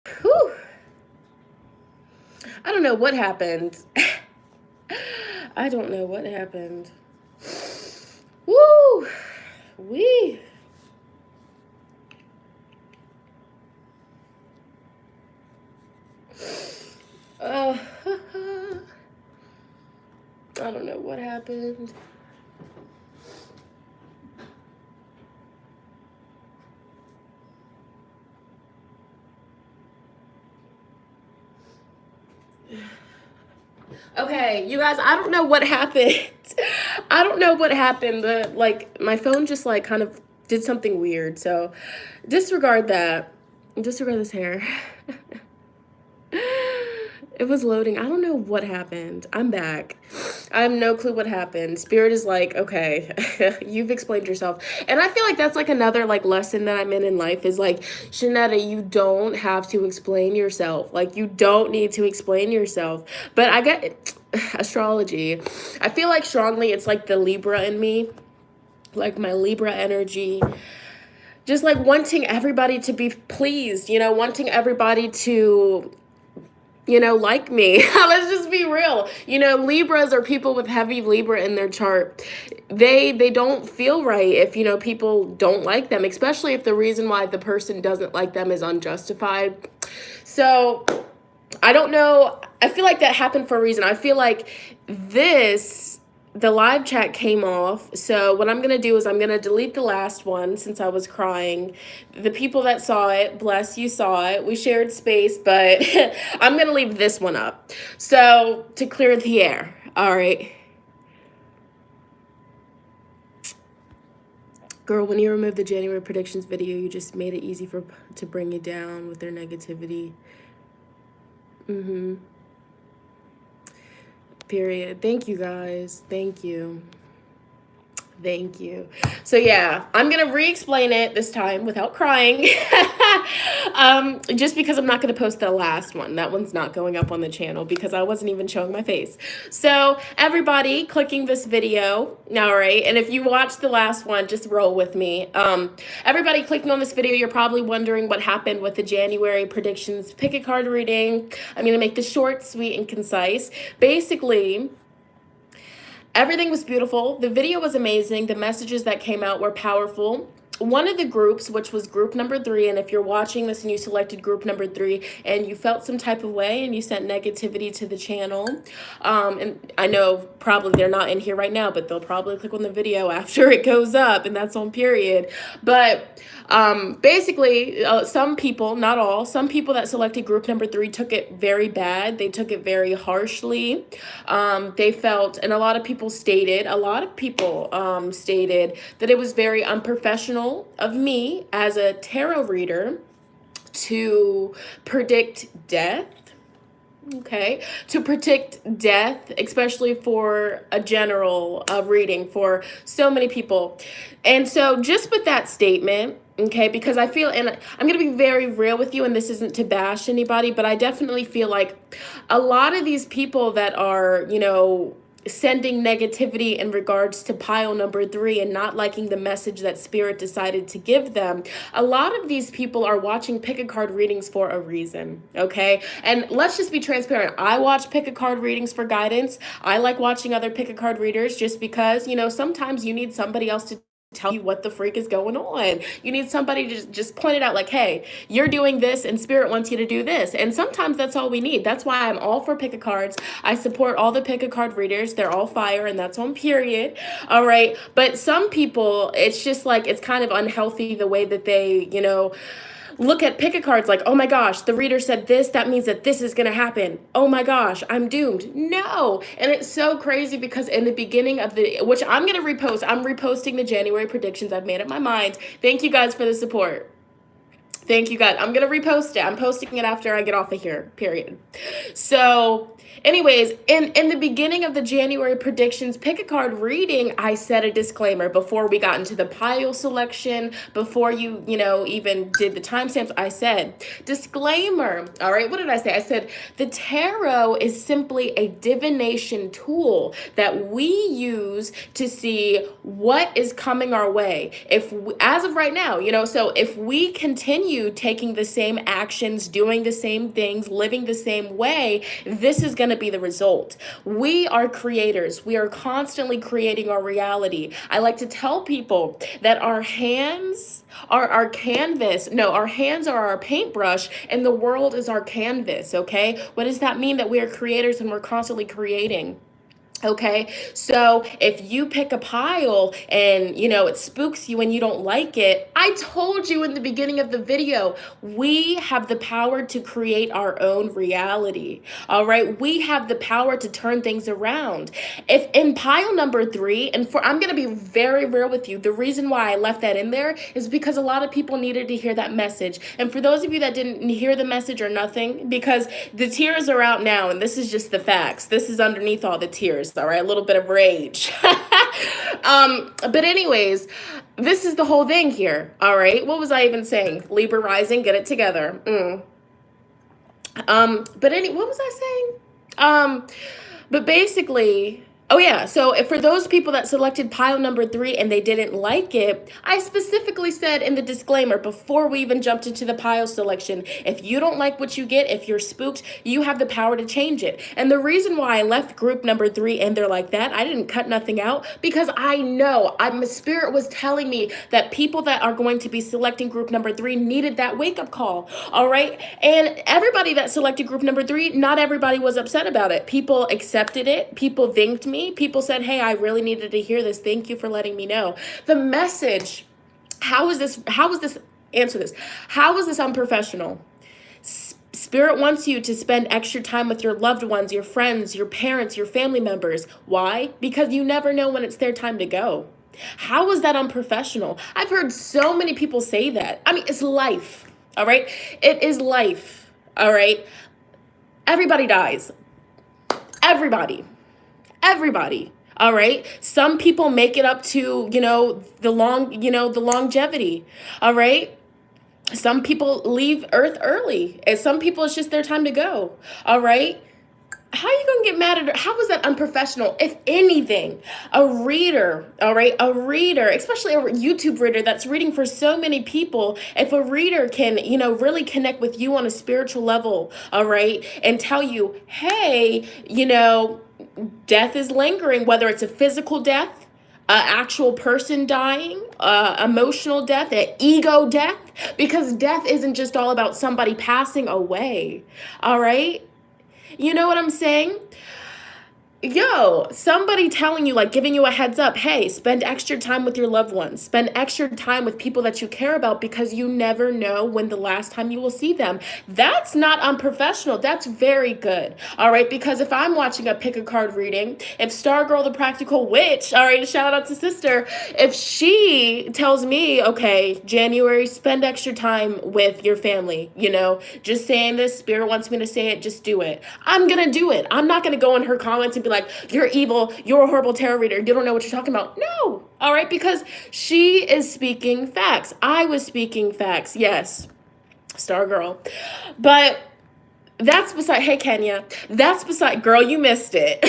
Whew. I don't know what happened. I don't know what happened. Woo! We. Uh, I don't know what happened. Okay, you guys, I don't know what happened. I don't know what happened. Like my phone just like kind of did something weird. So disregard that. Disregard this hair. It was loading. I don't know what happened. I'm back. I have no clue what happened. Spirit is like, okay, you've explained yourself. And I feel like that's like another like lesson that I'm in life is like, Shonnetta, you don't have to explain yourself. Like you don't need to explain yourself. But I get astrology. I feel like strongly it's like the Libra in me, like my Libra energy. Just like wanting everybody to be pleased, wanting everybody to like me. Let's just be real. Libras are people with heavy Libra in their chart. They don't feel right if, people don't like them, especially if the reason why the person doesn't like them is unjustified. So I don't know. I feel like that happened for a reason. I feel like the live chat came off. So what I'm going to do is I'm going to delete the last one since I was crying. The people that saw it, bless you, saw it. We shared space, but I'm going to leave this one up. So to clear the air. All right. Girl, when you removed the January predictions video, you just made it easy to bring you down with their negativity. Period. Thank you guys. Thank you. Thank you. So yeah, I'm gonna re-explain it this time without crying. Just because I'm not gonna post the last one. That one's not going up on the channel because I wasn't even showing my face. So everybody clicking this video, all right, and if you watched the last one, just roll with me. Everybody clicking on this video, you're probably wondering what happened with the January predictions pick a card reading. I'm gonna make this short, sweet, and concise. Basically, everything was beautiful. The video was amazing. The messages that came out were powerful. One of the groups, which was group number 3, and if you're watching this and you selected group number 3 and you felt some type of way and you sent negativity to the channel, and I know probably they're not in here right now, but they'll probably click on the video after it goes up, and that's on period. But basically, some people, not all, some people that selected group number 3 took it very bad. They took it very harshly. They felt, and a lot of people stated that it was very unprofessional of me as a tarot reader to predict death. Okay, to predict death, especially for a general reading for so many people. And so just with that statement, okay, because I feel, and I'm going to be very real with you, and this isn't to bash anybody, but I definitely feel like a lot of these people that are, sending negativity in regards to pile number 3 and not liking the message that Spirit decided to give them, a lot of these people are watching pick a card readings for a reason, okay? And let's just be transparent. I watch pick a card readings for guidance. I like watching other pick a card readers just because, sometimes you need somebody else to tell you what the freak is going on. You need somebody to just point it out like, hey, you're doing this and Spirit wants you to do this. And sometimes that's all we need. That's why I'm all for pick a cards. I support all the pick a card readers. They're all fire, and that's on period. All right. But some people, it's just like, it's kind of unhealthy the way that they, look at pick a cards like, oh my gosh, the reader said this, that means that this is going to happen. Oh my gosh, I'm doomed. No. And it's so crazy because in the beginning of which I'm going to repost, I'm reposting the January predictions. I've made up my mind. Thank you guys for the support. Thank you guys. I'm going to repost it. I'm posting it after I get off of here, period. So anyways, in the beginning of the January predictions pick a card reading, I said a disclaimer before we got into the pile selection, before you even did the timestamps. I said disclaimer. All right, what did I say? I said the tarot is simply a divination tool that we use to see what is coming our way. As of right now, so if we continue continue taking the same actions, doing the same things, living the same way, this is going to be the result. We are creators. We are constantly creating our reality. I like to tell people that our hands are our canvas. No, our hands are our paintbrush and the world is our canvas, okay? What does that mean? That we are creators and we're constantly creating. Okay, so if you pick a pile and it spooks you and you don't like it, I told you in the beginning of the video, we have the power to create our own reality. All right, we have the power to turn things around. If in pile number 3, and I'm going to be very real with you, the reason why I left that in there is because a lot of people needed to hear that message. And for those of you that didn't hear the message or nothing, because the tears are out now, and this is just the facts. This is underneath all the tears. All right, a little bit of rage. But anyways, this is the whole thing here. All right, what was I even saying? Libra rising, get it together. What was I saying? But basically, oh yeah, so for those people that selected pile number 3 and they didn't like it, I specifically said in the disclaimer before we even jumped into the pile selection, if you don't like what you get, if you're spooked, you have the power to change it. And the reason why I left group number 3 and they're like that, I didn't cut nothing out, because I know, my spirit was telling me that people that are going to be selecting group number 3 needed that wake-up call, all right? And everybody that selected group number 3, not everybody was upset about it. People accepted it. People thanked me. People said, hey, I really needed to hear this. Thank you for letting me know. The message, answer this. How is this unprofessional? Spirit wants you to spend extra time with your loved ones, your friends, your parents, your family members. Why? Because you never know when it's their time to go. How is that unprofessional? I've heard so many people say that. I mean, it's life, all right? It is life, all right? Everybody dies. Everybody. All right. Some people make it up to, the longevity. All right. Some people leave Earth early, and some people it's just their time to go. All right. How are you going to get mad at her? How is that unprofessional? If anything, a reader, all right, especially a YouTube reader that's reading for so many people, if a reader can, really connect with you on a spiritual level, all right, and tell you, hey, death is lingering, whether it's a physical death, an actual person dying, emotional death, an ego death, because death isn't just all about somebody passing away, all right? You know what I'm saying? Somebody telling you, giving you a heads up, hey, spend extra time with your loved ones, spend extra time with people that you care about, because you never know when the last time you will see them. That's not unprofessional. That's very good. All right. Because if I'm watching a pick a card reading, if Stargirl, the practical witch, all right, shout out to sister, if she tells me, okay, January, spend extra time with your family, just saying this, spirit wants me to say it, just do it. I'm going to do it. I'm not going to go in her comments and be like, you're evil, you're a horrible tarot reader, you don't know what you're talking about. No, all right, because she is speaking facts. I was speaking facts, yes, Stargirl. But that's beside, hey, Kenya, that's beside, girl, you missed it.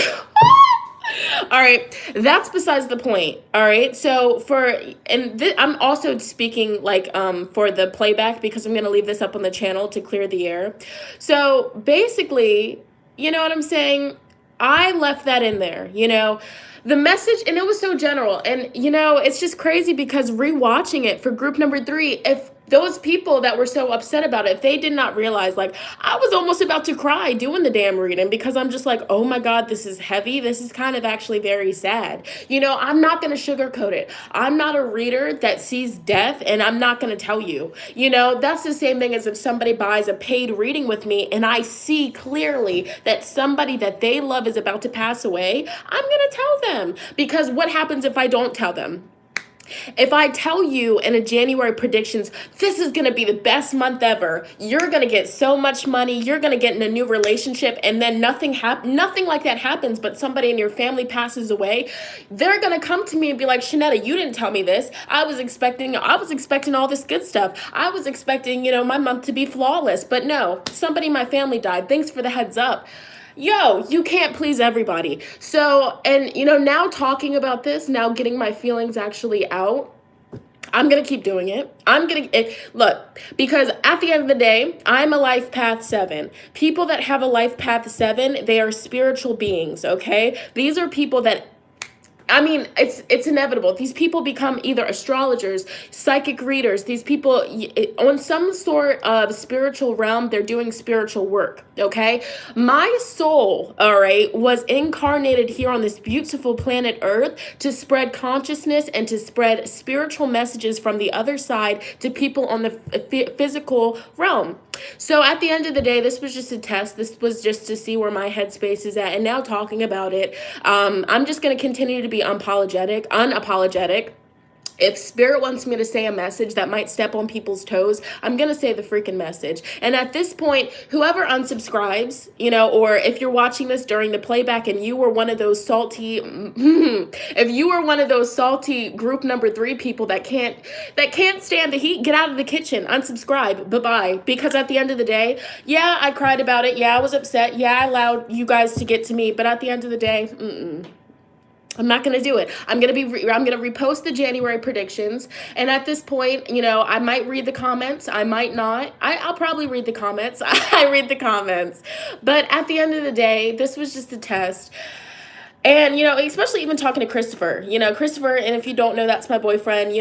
All right, that's besides the point. All right, so I'm also speaking for the playback, because I'm going to leave this up on the channel to clear the air. So basically, you know what I'm saying? I left that in there, the message, and it was so general. And, it's just crazy, because rewatching it for group number 3, if those people that were so upset about it, if they did not realize, I was almost about to cry doing the damn reading, because I'm just like, oh my God, this is heavy. This is kind of actually very sad. I'm not going to sugarcoat it. I'm not a reader that sees death, and I'm not going to tell you. That's the same thing as if somebody buys a paid reading with me and I see clearly that somebody that they love is about to pass away. I'm going to tell them, because what happens if I don't tell them? If I tell you in a January predictions, this is going to be the best month ever, you're going to get so much money, you're going to get in a new relationship, and then nothing like that happens, but somebody in your family passes away, they're going to come to me and be like, Shonnetta, you didn't tell me this. I was expecting all this good stuff. I was expecting, my month to be flawless, but no, somebody in my family died. Thanks for the heads up. You can't please everybody. So, and now talking about this, now getting my feelings actually out, I'm going to keep doing it. Look, because at the end of the day, I'm a life path 7. People that have a life path 7, they are spiritual beings, okay? These are people that, I mean, it's inevitable. These people become either astrologers, psychic readers. These people, on some sort of spiritual realm, they're doing spiritual work, okay? My soul, all right, was incarnated here on this beautiful planet Earth to spread consciousness and to spread spiritual messages from the other side to people on the physical realm. So at the end of the day, this was just a test. This was just to see where my headspace is at. And now talking about it, I'm just going to continue to be unapologetic. If spirit wants me to say a message that might step on people's toes, I'm going to say the freaking message. And at this point, whoever unsubscribes, or if you're watching this during the playback and you were one of those salty, if you were one of those salty group number 3 people that can't stand the heat, get out of the kitchen, unsubscribe, bye-bye. Because at the end of the day, yeah, I cried about it. Yeah, I was upset. Yeah, I allowed you guys to get to me. But at the end of the day, I'm not going to do it. I'm going to repost the January predictions. And at this point, I might read the comments. I might not. I'll probably read the comments. I read the comments. But at the end of the day, this was just a test. And, especially even talking to Christopher, Christopher, and if you don't know, that's my boyfriend,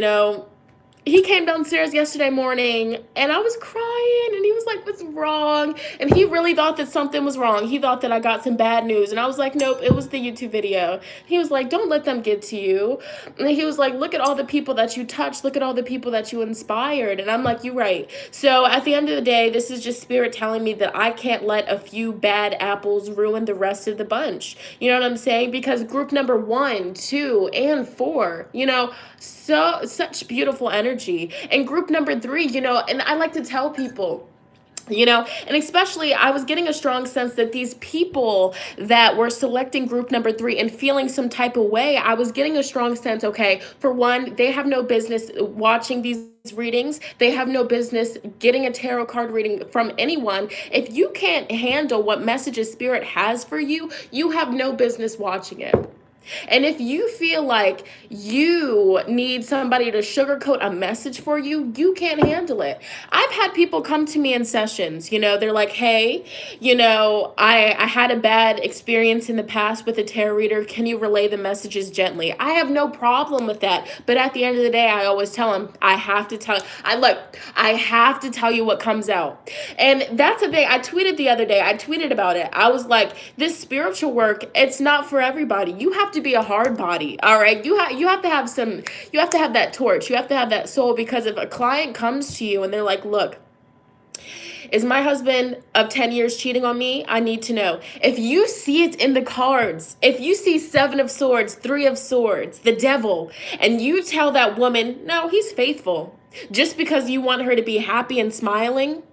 he came downstairs yesterday morning and I was crying and he was like, what's wrong? And he really thought that something was wrong. He thought that I got some bad news. And I was like, nope, it was the YouTube video. He was like, don't let them get to you. And he was like, look at all the people that you touched. Look at all the people that you inspired. And I'm like, you're right. So at the end of the day, this is just spirit telling me that I can't let a few bad apples ruin the rest of the bunch. You know what I'm saying? Because group number 1, 2, and 4, such beautiful energy. And group number 3, and I like to tell people, and especially I was getting a strong sense that these people that were selecting group number 3 and feeling some type of way, I was getting a strong sense, okay, for one, they have no business watching these readings. They have no business getting a tarot card reading from anyone. If you can't handle what messages spirit has for you, you have no business watching it. And if you feel like you need somebody to sugarcoat a message for you, you can't handle it. I've had people come to me in sessions, they're like, hey, I had a bad experience in the past with a tarot reader. Can you relay the messages gently? I have no problem with that. But at the end of the day, I always tell them, I have to tell you what comes out. And that's the thing. I tweeted the other day. I tweeted about it. I was like, this spiritual work, it's not for everybody. You have to be a hard body, all right? You have to have that torch. You have to have that soul, because if a client comes to you and they're like, look, is my husband of 10 years cheating on me? I need to know. If you see it in the cards, if you see 7 of swords, 3 of swords, the devil, and you tell that woman, no, he's faithful, just because you want her to be happy and smiling,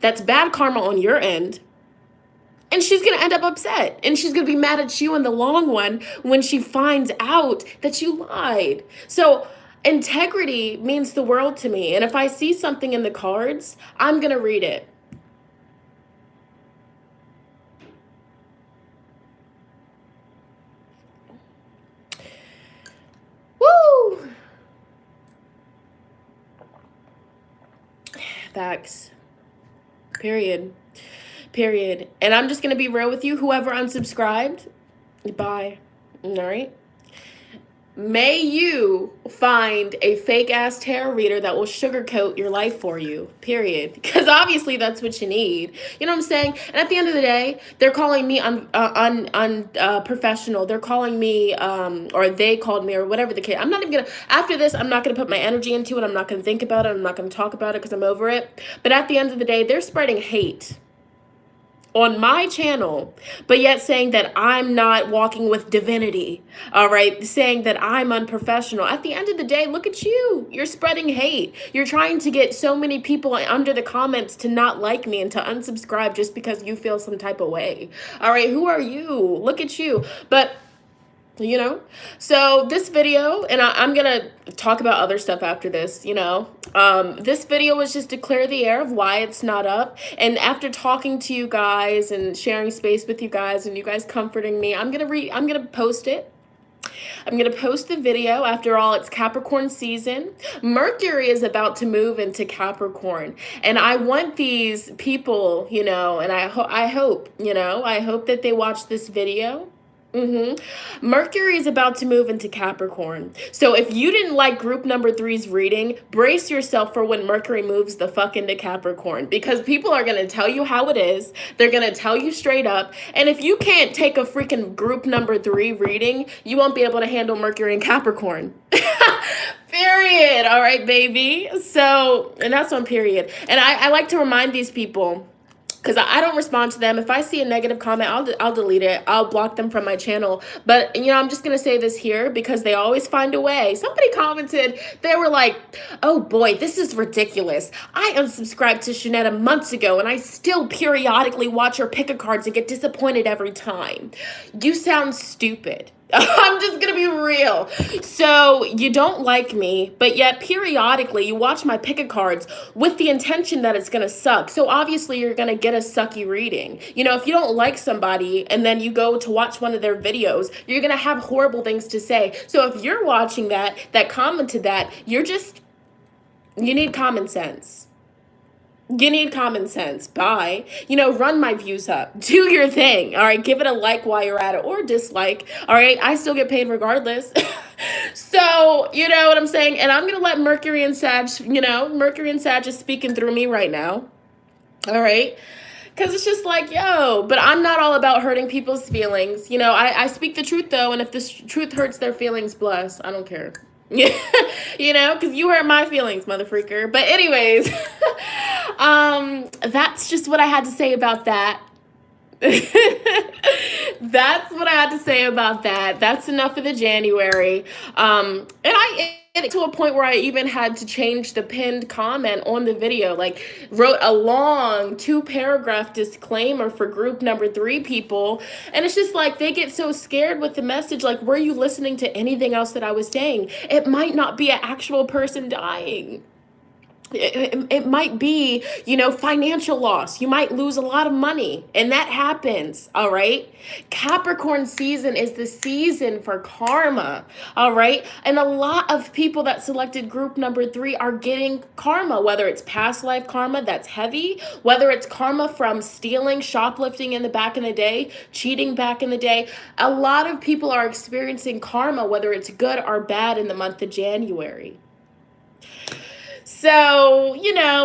that's bad karma on your end. And she's going to end up upset. And she's going to be mad at you in the long run when she finds out that you lied. So integrity means the world to me. And if I see something in the cards, I'm going to read it. Woo! Facts. Period. And I'm just going to be real with you. Whoever unsubscribed, bye. All right. May you find a fake ass tarot reader that will sugarcoat your life for you, period. Because obviously that's what you need. You know what I'm saying? And at the end of the day, they're calling me unprofessional. They're calling me, or they called me, or whatever the case. I'm not even going to, after this, I'm not going to put my energy into it. I'm not going to think about it. I'm not going to talk about it because I'm over it. But at the end of the day, they're spreading hate on my channel, but yet saying that I'm not walking with divinity, all right? Saying that I'm unprofessional. At the end of the day, look at you. You're spreading hate. You're trying to get so many people under the comments to not like me and to unsubscribe just because you feel some type of way. All right, who are you? Look at you. But so this video, and I'm gonna talk about other stuff after this, this video was just to clear the air of why it's not up. And after talking to you guys and sharing space with you guys and you guys comforting me, I'm gonna post it. I'm going to post the video. After all, it's Capricorn season. Mercury is about to move into Capricorn. And I want these people, and I hope, I hope that they watch this video. Mercury is about to move into Capricorn. So if you didn't like group number three's reading, brace yourself for when Mercury moves the fuck into Capricorn, because people are going to tell you how it is. They're going to tell you straight up. And if you can't take a freaking group number three reading, you won't be able to handle Mercury in Capricorn. Period. All right, baby. So, and that's on period. And I like to remind these people, because I don't respond to them. If I see a negative comment, I'll delete it. I'll block them from my channel. But, I'm just going to say this here because they always find a way. Somebody commented, they were like, oh boy, this is ridiculous. I unsubscribed to Shonnetta months ago and I still periodically watch her pick a cards and get disappointed every time. You sound stupid. I'm just going to be real. So you don't like me, but yet periodically you watch my pick a cards with the intention that it's going to suck. So obviously you're going to get a sucky reading. If you don't like somebody and then you go to watch one of their videos, you're going to have horrible things to say. So if you're watching that commented that, you need common sense. You need common sense. Bye. Run my views up. Do your thing. All right. Give it a like while you're at it, or dislike. All right. I still get paid regardless. So, you know what I'm saying? And I'm going to let Mercury and Sag, Mercury and Sag is speaking through me right now. All right. Because it's just like, but I'm not all about hurting people's feelings. I speak the truth though. And if the truth hurts their feelings, bless. I don't care. Because you hurt my feelings, mother freaker. But anyways, that's just what I had to say about that. That's what I had to say about that. That's enough for the January. And I get to a point where I even had to change the pinned comment on the video, wrote a long 2-paragraph disclaimer for group number 3 people. And it's just like, they get so scared with the message. Were you listening to anything else that I was saying? It might not be an actual person dying. It might be, financial loss. You might lose a lot of money, and that happens, all right? Capricorn season is the season for karma, all right? And a lot of people that selected group number 3 are getting karma, whether it's past life karma that's heavy, whether it's karma from stealing, shoplifting in the back in the day, cheating back in the day. A lot of people are experiencing karma, whether it's good or bad, in the month of January. So,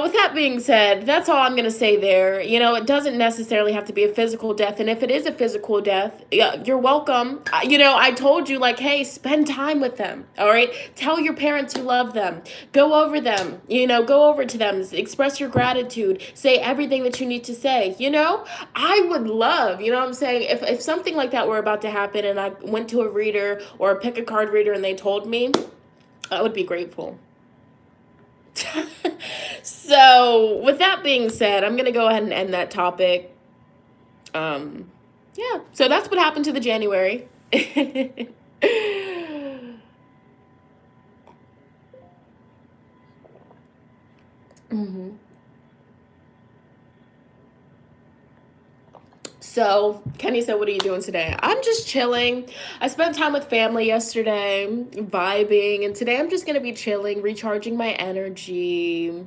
with that being said, that's all I'm going to say there. It doesn't necessarily have to be a physical death. And if it is a physical death, you're welcome. I told you, hey, spend time with them. All right. Tell your parents you love them. Go over them. Go over to them. Express your gratitude. Say everything that you need to say. I would love, what I'm saying, if something like that were about to happen and I went to a reader or a pick a card reader and they told me, I would be grateful. So with that being said, I'm gonna go ahead and end that topic. So that's what happened to the January. So Kenny said, what are you doing today? I'm just chilling. I spent time with family yesterday, vibing, and today I'm just going to be chilling, recharging my energy.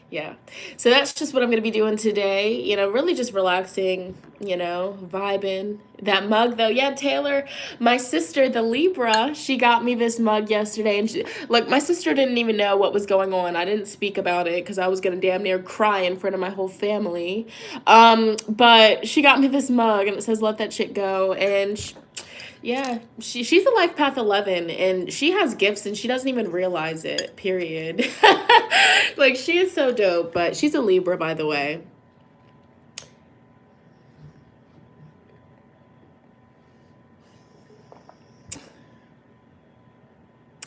Yeah. So that's just what I'm going to be doing today. Really just relaxing, vibing. That mug though. Yeah, Taylor, my sister, the Libra, she got me this mug yesterday. And my sister didn't even know what was going on. I didn't speak about it because I was going to damn near cry in front of my whole family. But she got me this mug and it says, let that shit go. And she's a life path 11 and she has gifts and she doesn't even realize it, period. She is so dope, but she's a Libra, by the way.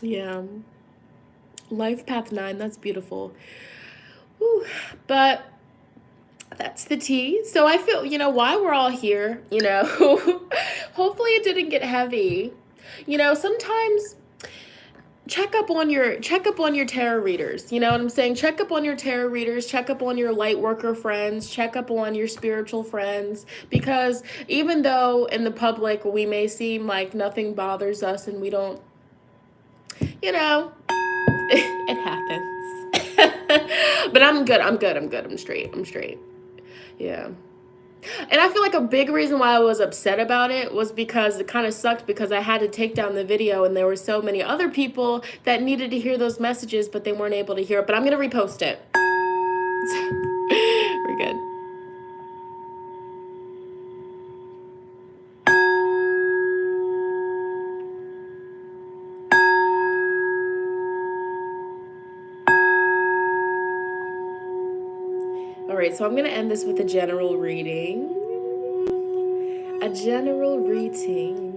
Yeah. Life path 9, that's beautiful. Whew. But that's the tea. So I feel, why we're all here, hopefully it didn't get heavy. Sometimes check up on your tarot readers. You know what I'm saying? Check up on your tarot readers, check up on your light worker friends, check up on your spiritual friends, because even though in the public we may seem like nothing bothers us and we don't, you know, it happens. But I'm good. I'm straight. Yeah. And I feel like a big reason why I was upset about it was because it kind of sucked, because I had to take down the video and there were so many other people that needed to hear those messages, but they weren't able to hear it. But I'm going to repost it. We're good. All right, so I'm going to end this with a general reading. A general reading.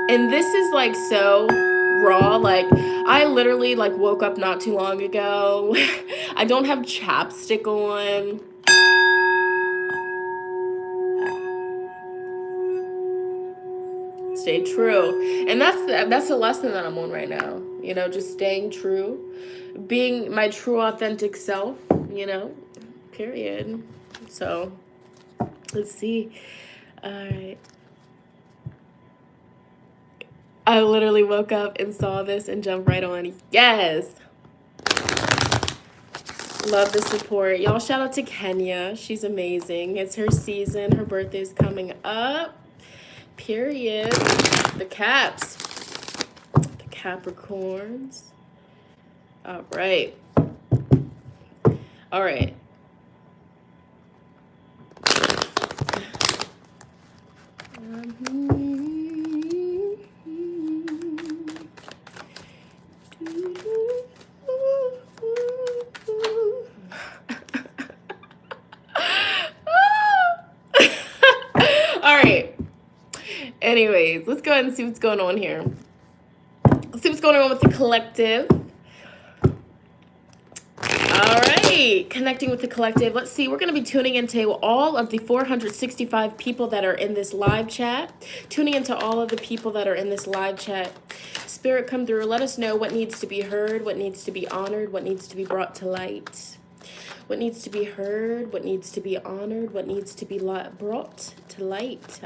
And this is like so raw. Like, I literally like woke up not too long ago. I don't have chapstick on. Stay true. And that's the lesson that I'm on right now. You know, just staying true, being my true authentic self, you know, period. So let's see. All right. I literally woke up and saw this and jumped right on. Yes. Love the support. Y'all, shout out to Kenya. She's amazing. It's her season. Her birthday's coming up. Period. The Caps. The Capricorns. All right. All right. All right. Anyways, let's go ahead and see what's going on here. Let's see what's going on with the collective. All right, connecting with the collective. Let's see, we're going to be tuning into all of the 465 people that are in this live chat. Tuning into all of the people that are in this live chat. Spirit, come through. Let us know what needs to be heard, what needs to be honored, what needs to be brought to light. What needs to be heard, what needs to be honored, what needs to be brought to light.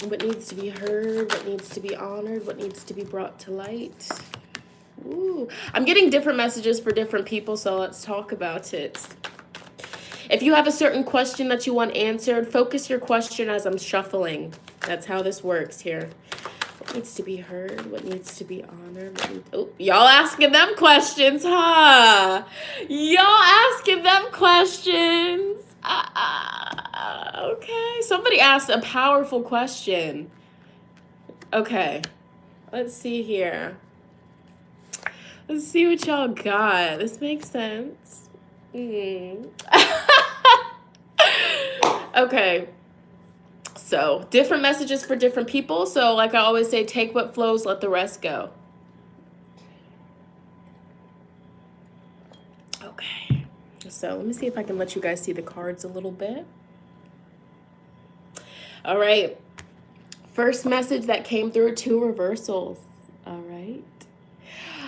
What needs to be heard, what needs to be honored, what needs to be brought to light. Ooh, I'm getting different messages for different people, so let's talk about it. If you have a certain question that you want answered, focus your question as I'm shuffling. That's how this works here. What needs to be heard? What needs to be honored? Oh, y'all asking them questions, huh? Y'all asking them questions. Okay. Somebody asked a powerful question. Okay. Let's see here. Let's see what y'all got. This makes sense. Okay. So, different messages for different people. So, like I always say, take what flows, let the rest go. Okay. So, let me see if I can let you guys see the cards a little bit. All right. First message that came through, 2 reversals. All right.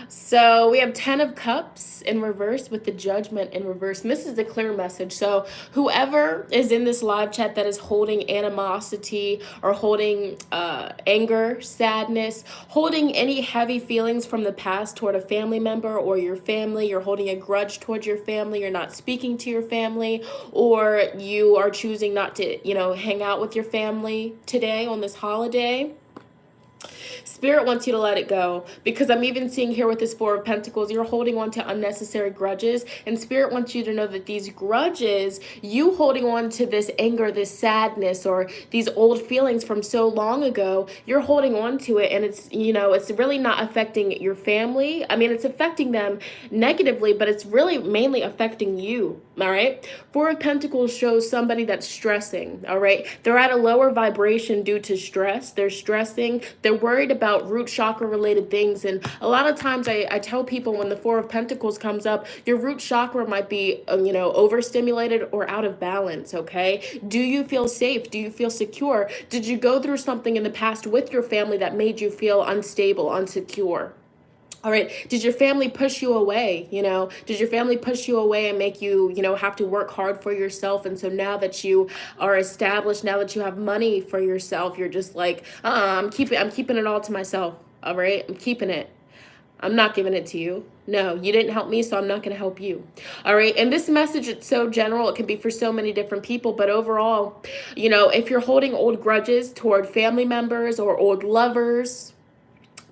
So we have 10 of Cups in reverse with the Judgment in reverse. And this is the clear message. So whoever is in this live chat that is holding animosity or holding anger, sadness, holding any heavy feelings from the past toward a family member or your family, you're holding a grudge towards your family, you're not speaking to your family, or you are choosing not to, hang out with your family today on this holiday. Spirit wants you to let it go, because I'm even seeing here with this 4 of Pentacles, you're holding on to unnecessary grudges, and Spirit wants you to know that these grudges, you holding on to this anger, this sadness, or these old feelings from so long ago, you're holding on to it, and it's, it's really not affecting your family. I mean, it's affecting them negatively, but it's really mainly affecting you, all right? 4 of Pentacles shows somebody that's stressing, all right? They're at a lower vibration due to stress. They're stressing. They're worried about about root chakra related things. And a lot of times I tell people when the Four of Pentacles comes up, your root chakra might be, overstimulated or out of balance, okay? Do you feel safe? Do you feel secure? Did you go through something in the past with your family that made you feel unstable, unsecure? All right. Did your family push you away? Did your family push you away and make you, have to work hard for yourself? And so now that you are established, now that you have money for yourself, you're just like, I'm keeping it all to myself. All right. I'm keeping it. I'm not giving it to you. No, you didn't help me, so I'm not going to help you. All right. And this message, it's so general. It can be for so many different people. But overall, if you're holding old grudges toward family members or old lovers,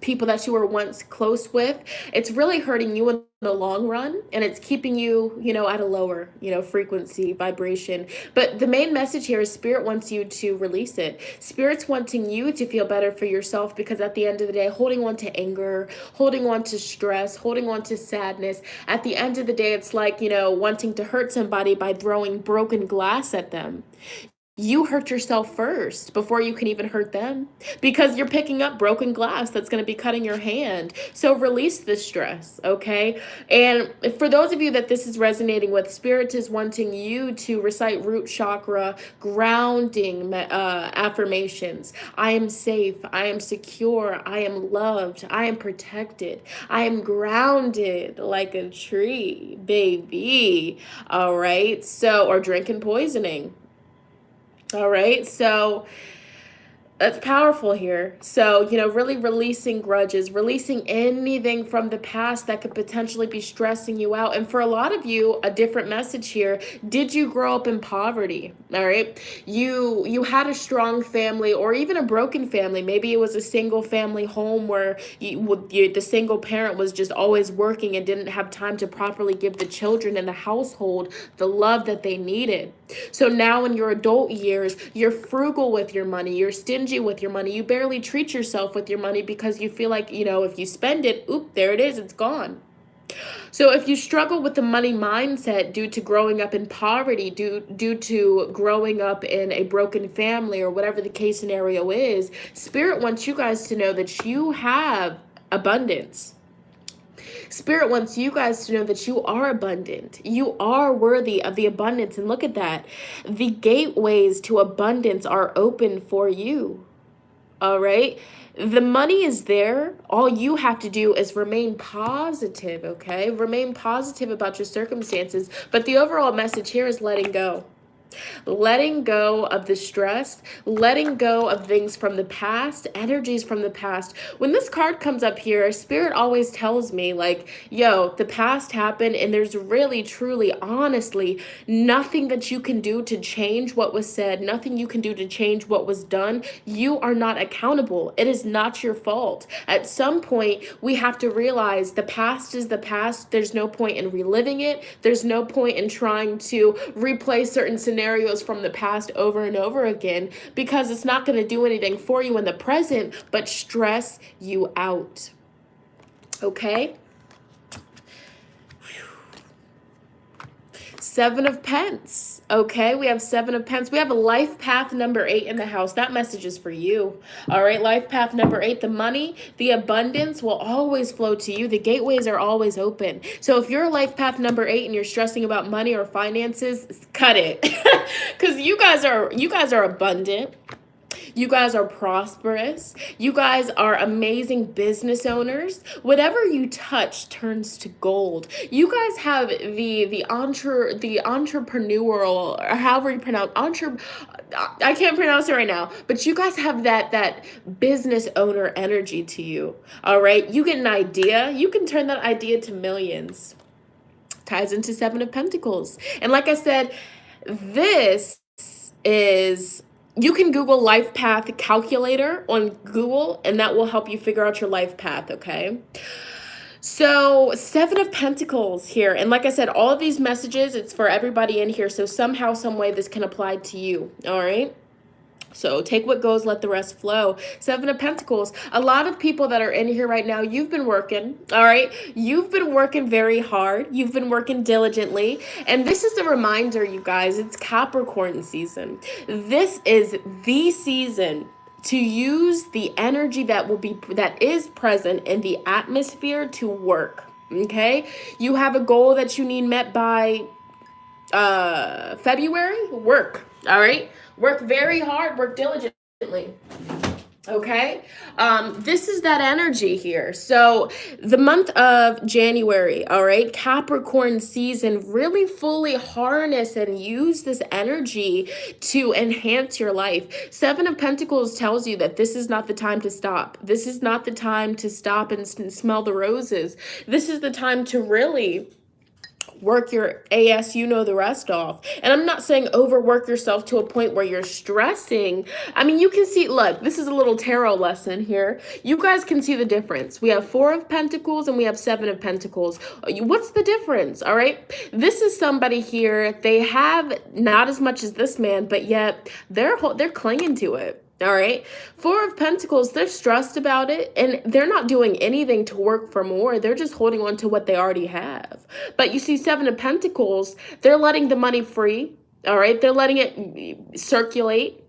people that you were once close with, it's really hurting you in the long run, and it's keeping you, at a lower, frequency, vibration. But the main message here is Spirit wants you to release it. Spirit's wanting you to feel better for yourself, because at the end of the day, holding on to anger, holding on to stress, holding on to sadness, at the end of the day, it's like, wanting to hurt somebody by throwing broken glass at them. You hurt yourself first before you can even hurt them, because you're picking up broken glass that's going to be cutting your hand. So release the stress, okay? And for those of you that this is resonating with, Spirit is wanting you to recite root chakra grounding affirmations. I am safe. I am secure. I am loved. I am protected. I am grounded like a tree, baby. All right? So, or drinking poisoning. All right, so that's powerful here. So, really releasing grudges, releasing anything from the past that could potentially be stressing you out. And for a lot of you, a different message here. Did you grow up in poverty? All right. You had a strong family, or even a broken family. Maybe it was a single family home where the single parent was just always working and didn't have time to properly give the children in the household the love that they needed. So now in your adult years, you're frugal with your money. You're stingy with your money. You barely treat yourself with your money because you feel like, if you spend it, there it is, it's gone. So if you struggle with the money mindset due to growing up in poverty, due to growing up in a broken family, or whatever the case scenario is, Spirit wants you guys to know that you have abundance. Spirit wants you guys to know that you are abundant. You are worthy of the abundance. And look at that. The gateways to abundance are open for you. All right. The money is there. All you have to do is remain positive. Okay. Remain positive about your circumstances. But the overall message here is letting go. Letting go of the stress, letting go of things from the past, energies from the past. When this card comes up here, Spirit always tells me, like, the past happened, and there's really, truly, honestly, nothing that you can do to change what was said, nothing you can do to change what was done. You are not accountable. It is not your fault. At some point, we have to realize the past is the past. There's no point in reliving it. There's no point in trying to replay certain scenarios from the past over and over again, because it's not going to do anything for you in the present but stress you out. Okay? Seven of Pence. Okay, we have Seven of Pence. We have a life path number 8 in the house. That message is for you. All right, life path number 8. The money, the abundance will always flow to you. The gateways are always open. So if you're life path number 8 and you're stressing about money or finances, cut it. Because you guys are abundant. You guys are prosperous. You guys are amazing business owners. Whatever you touch turns to gold. You guys have the entrepreneurial, or however you pronounce I can't pronounce it right now, but you guys have that business owner energy to you. All right, you get an idea, you can turn that idea to millions. Ties into Seven of Pentacles, and like I said, this is. You can Google life path calculator on Google, and that will help you figure out your life path, okay? So, Seven of Pentacles here. And like I said, all of these messages, it's for everybody in here. So somehow, some way, this can apply to you, all right? So take what goes, let the rest flow. Seven of Pentacles. A lot of people that are in here right now, you've been working, all right? You've been working very hard. You've been working diligently. And this is a reminder, you guys, it's Capricorn season. This is the season to use the energy that is present in the atmosphere to work. Okay? You have a goal that you need met by February, work. All right? Work very hard, work diligently. Okay, this is that energy here. So the month of January, all right, Capricorn season, really fully harness and use this energy to enhance your life. Seven of Pentacles tells you that this is not the time to stop. This is not the time to stop and smell the roses. This is the time to really work your ass, you know, the rest off. And I'm not saying overwork yourself to a point where you're stressing. I mean, you can see, look, this is a little tarot lesson here. You guys can see the difference. We have 4 of Pentacles and we have 7 of Pentacles. What's the difference? All right. This is somebody here. They have not as much as this man, but yet they're clinging to it. All right. 4 of Pentacles, they're stressed about it and they're not doing anything to work for more. They're just holding on to what they already have. But you see 7 of Pentacles, they're letting the money free. All right. They're letting it circulate.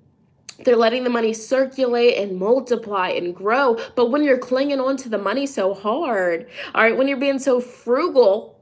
They're letting the money circulate and multiply and grow. But when you're clinging on to the money so hard, all right, when you're being so frugal,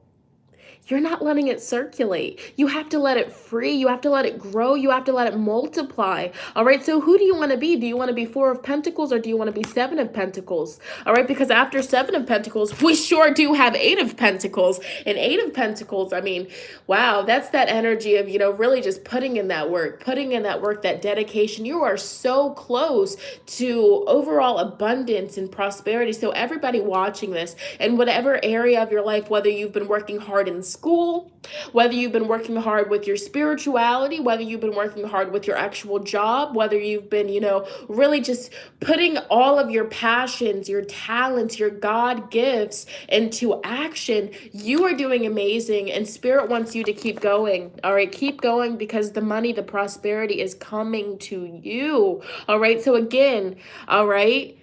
you're not letting it circulate. You have to let it free. You have to let it grow. You have to let it multiply. All right. So who do you want to be? Do you want to be 4 of Pentacles or do you want to be 7 of Pentacles? All right. Because after 7 of Pentacles, we sure do have 8 of Pentacles. And 8 of Pentacles, I mean, wow, that's that energy of, you know, really just putting in that work, that dedication. You are so close to overall abundance and prosperity. So everybody watching this, in whatever area of your life, whether you've been working hard in school, whether you've been working hard with your spirituality, whether you've been working hard with your actual job, whether you've been, you know, really just putting all of your passions, your talents, your God gifts into action, you are doing amazing and Spirit wants you to keep going. All right, keep going because the money, the prosperity is coming to you. All right, so again, all right,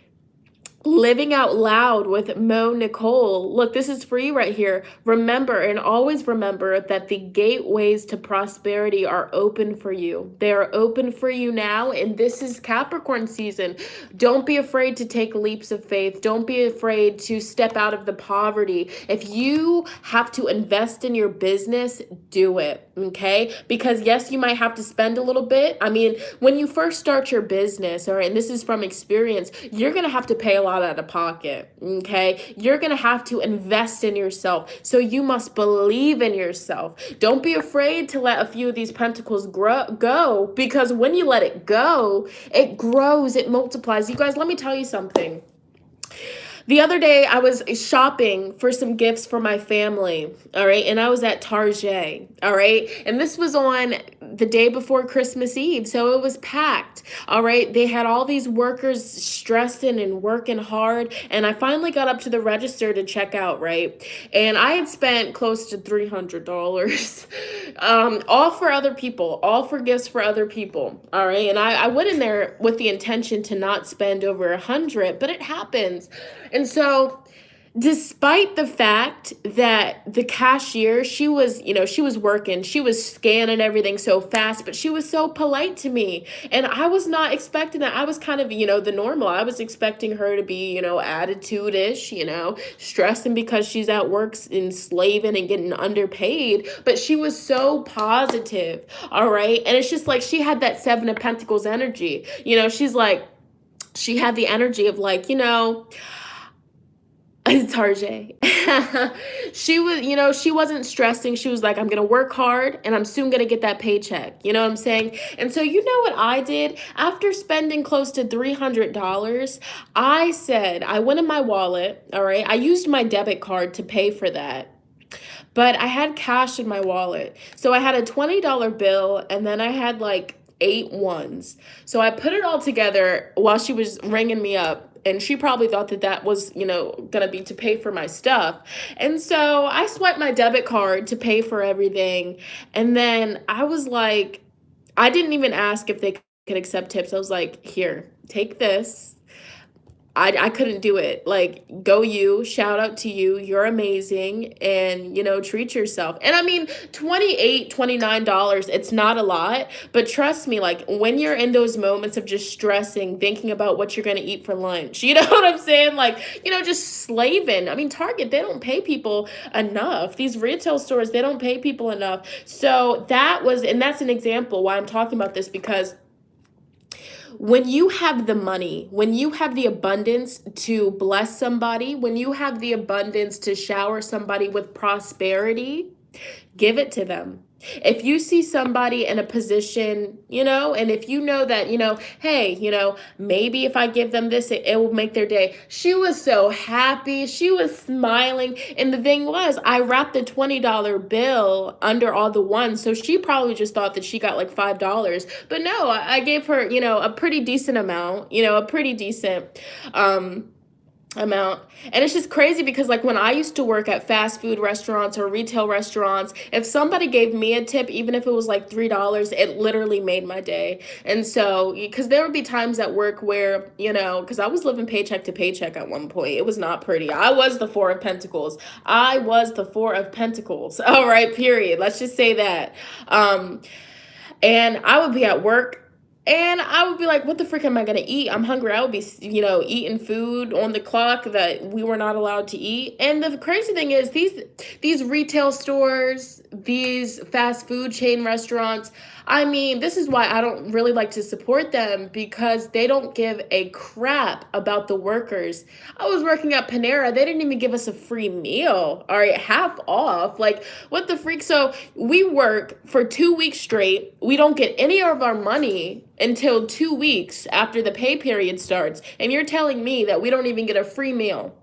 Living Out Loud with Mo Nicole. Look, this is for you right here. Remember and always remember that the gateways to prosperity are open for you. They are open for you now, and this is Capricorn season. Don't be afraid to take leaps of faith. Don't be afraid to step out of the poverty. If you have to invest in your business, do it, okay? Because yes, you might have to spend a little bit. I mean, when you first start your business, all right, and this is from experience, you're going to have to pay a lot out of pocket, okay? You're gonna have to invest in yourself, so you must believe in yourself. Don't be afraid to let a few of these pentacles go, because when you let it go, it grows, it multiplies. You guys, let me tell you something. The other day, I was shopping for some gifts for my family, all right? And I was at Target, all right? And this was on the day before Christmas Eve, so it was packed, all right? They had all these workers stressing and working hard, and I finally got up to the register to check out, right? And I had spent close to $300, all for other people, all for gifts for other people, all right? And I went in there with the intention to not spend over 100, but it happens. And so despite the fact that the cashier, she was working, she was scanning everything so fast, but she was so polite to me. And I was not expecting that. I was kind of, the normal. I was expecting her to be, attitude-ish, stressing because she's at work and slaving and getting underpaid. But she was so positive, all right? And it's just like she had that 7 of Pentacles energy. She had the energy of Tarjay. She was, she wasn't stressing. She was like, I'm going to work hard and I'm soon going to get that paycheck. You know what I'm saying? And so you know what I did? After spending close to $300, I went in my wallet, all right? I used my debit card to pay for that. But I had cash in my wallet. So I had a $20 bill and then I had like 8 ones. So I put it all together while she was ringing me up. And she probably thought that was, going to be to pay for my stuff. And so I swiped my debit card to pay for everything. And then I was like, I didn't even ask if they could accept tips. I was like, here, take this. I couldn't do it. Like, go you, shout out to you. You're amazing. And, treat yourself. And I mean, $28, $29, it's not a lot. But trust me, like, when you're in those moments of just stressing, thinking about what you're going to eat for lunch, you know what I'm saying? Like, just slaving. I mean, Target, they don't pay people enough. These retail stores, they don't pay people enough. So and that's an example why I'm talking about this, because when you have the money, when you have the abundance to bless somebody, when you have the abundance to shower somebody with prosperity, give it to them. If you see somebody in a position, and if you know that, hey, maybe if I give them this, it will make their day. She was so happy. She was smiling. And the thing was, I wrapped the $20 bill under all the ones. So she probably just thought that she got like $5. But no, I gave her, a pretty decent amount, a pretty decent, amount. And it's just crazy because, like, when I used to work at fast food restaurants or retail restaurants, if somebody gave me a tip, even if it was like $3, it literally made my day. And so, because there would be times at work where, because I was living paycheck to paycheck at one point. It was not pretty. I was the Four of Pentacles. I was the Four of Pentacles. All right, period. Let's just say that. And I would be at work, and I would be like, what the frick am I going to eat? I'm hungry. I would be, eating food on the clock that we were not allowed to eat. And the crazy thing is, these retail stores, these fast food chain restaurants, I mean, this is why I don't really like to support them, because they don't give a crap about the workers. I was working at Panera. They didn't even give us a free meal. All right, half off. Like, what the freak? So we work for 2 weeks straight. We don't get any of our money until 2 weeks after the pay period starts. And you're telling me that we don't even get a free meal.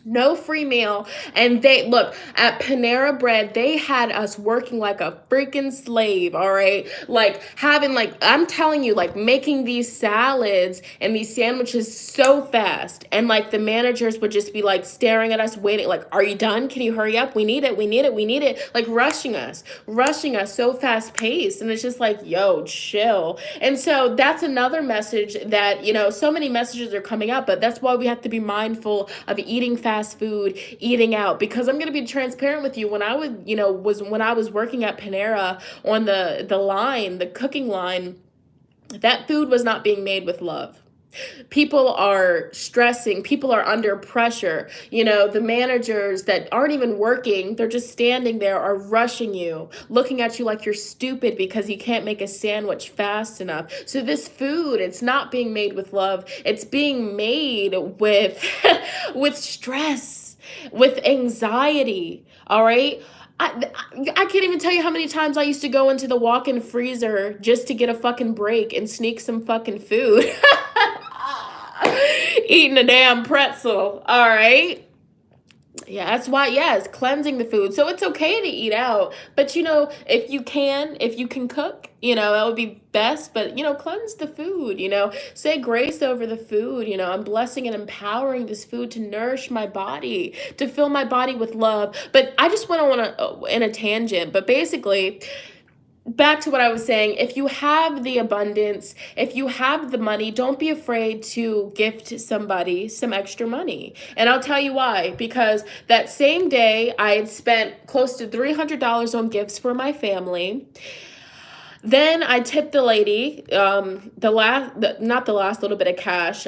No free meal. And look, at Panera Bread, they had us working like a freaking slave, all right? Like, I'm telling you, like, making these salads and these sandwiches so fast. And, like, the managers would just be, like, staring at us, waiting, like, are you done? Can you hurry up? We need it. We need it. We need it. Like, rushing us so fast paced. And it's just like, yo, chill. And so that's another message that, so many messages are coming up, but that's why we have to be mindful of eating fast food, eating out, because I'm going to be transparent with you. When I was working at Panera on the cooking line, that food was not being made with love. People are stressing. People are under pressure. The managers that aren't even working, they're just standing there, are rushing you, looking at you like you're stupid because you can't make a sandwich fast enough. So this food, it's not being made with love. It's being made with, with stress, with anxiety. All right. I can't even tell you how many times I used to go into the walk-in freezer just to get a fucking break and sneak some fucking food. Eating a damn pretzel, all right? Yeah, that's why, yes, cleansing the food. So it's okay to eat out, but if you can cook, that would be best, but cleanse the food, say grace over the food. I'm blessing and empowering this food to nourish my body, to fill my body with love. But I just went on in a tangent, but basically, back to what I was saying, if you have the abundance, if you have the money, don't be afraid to gift somebody some extra money. And I'll tell you why. Because that same day, I had spent close to $300 on gifts for my family. Then I tipped the lady, not the last little bit of cash,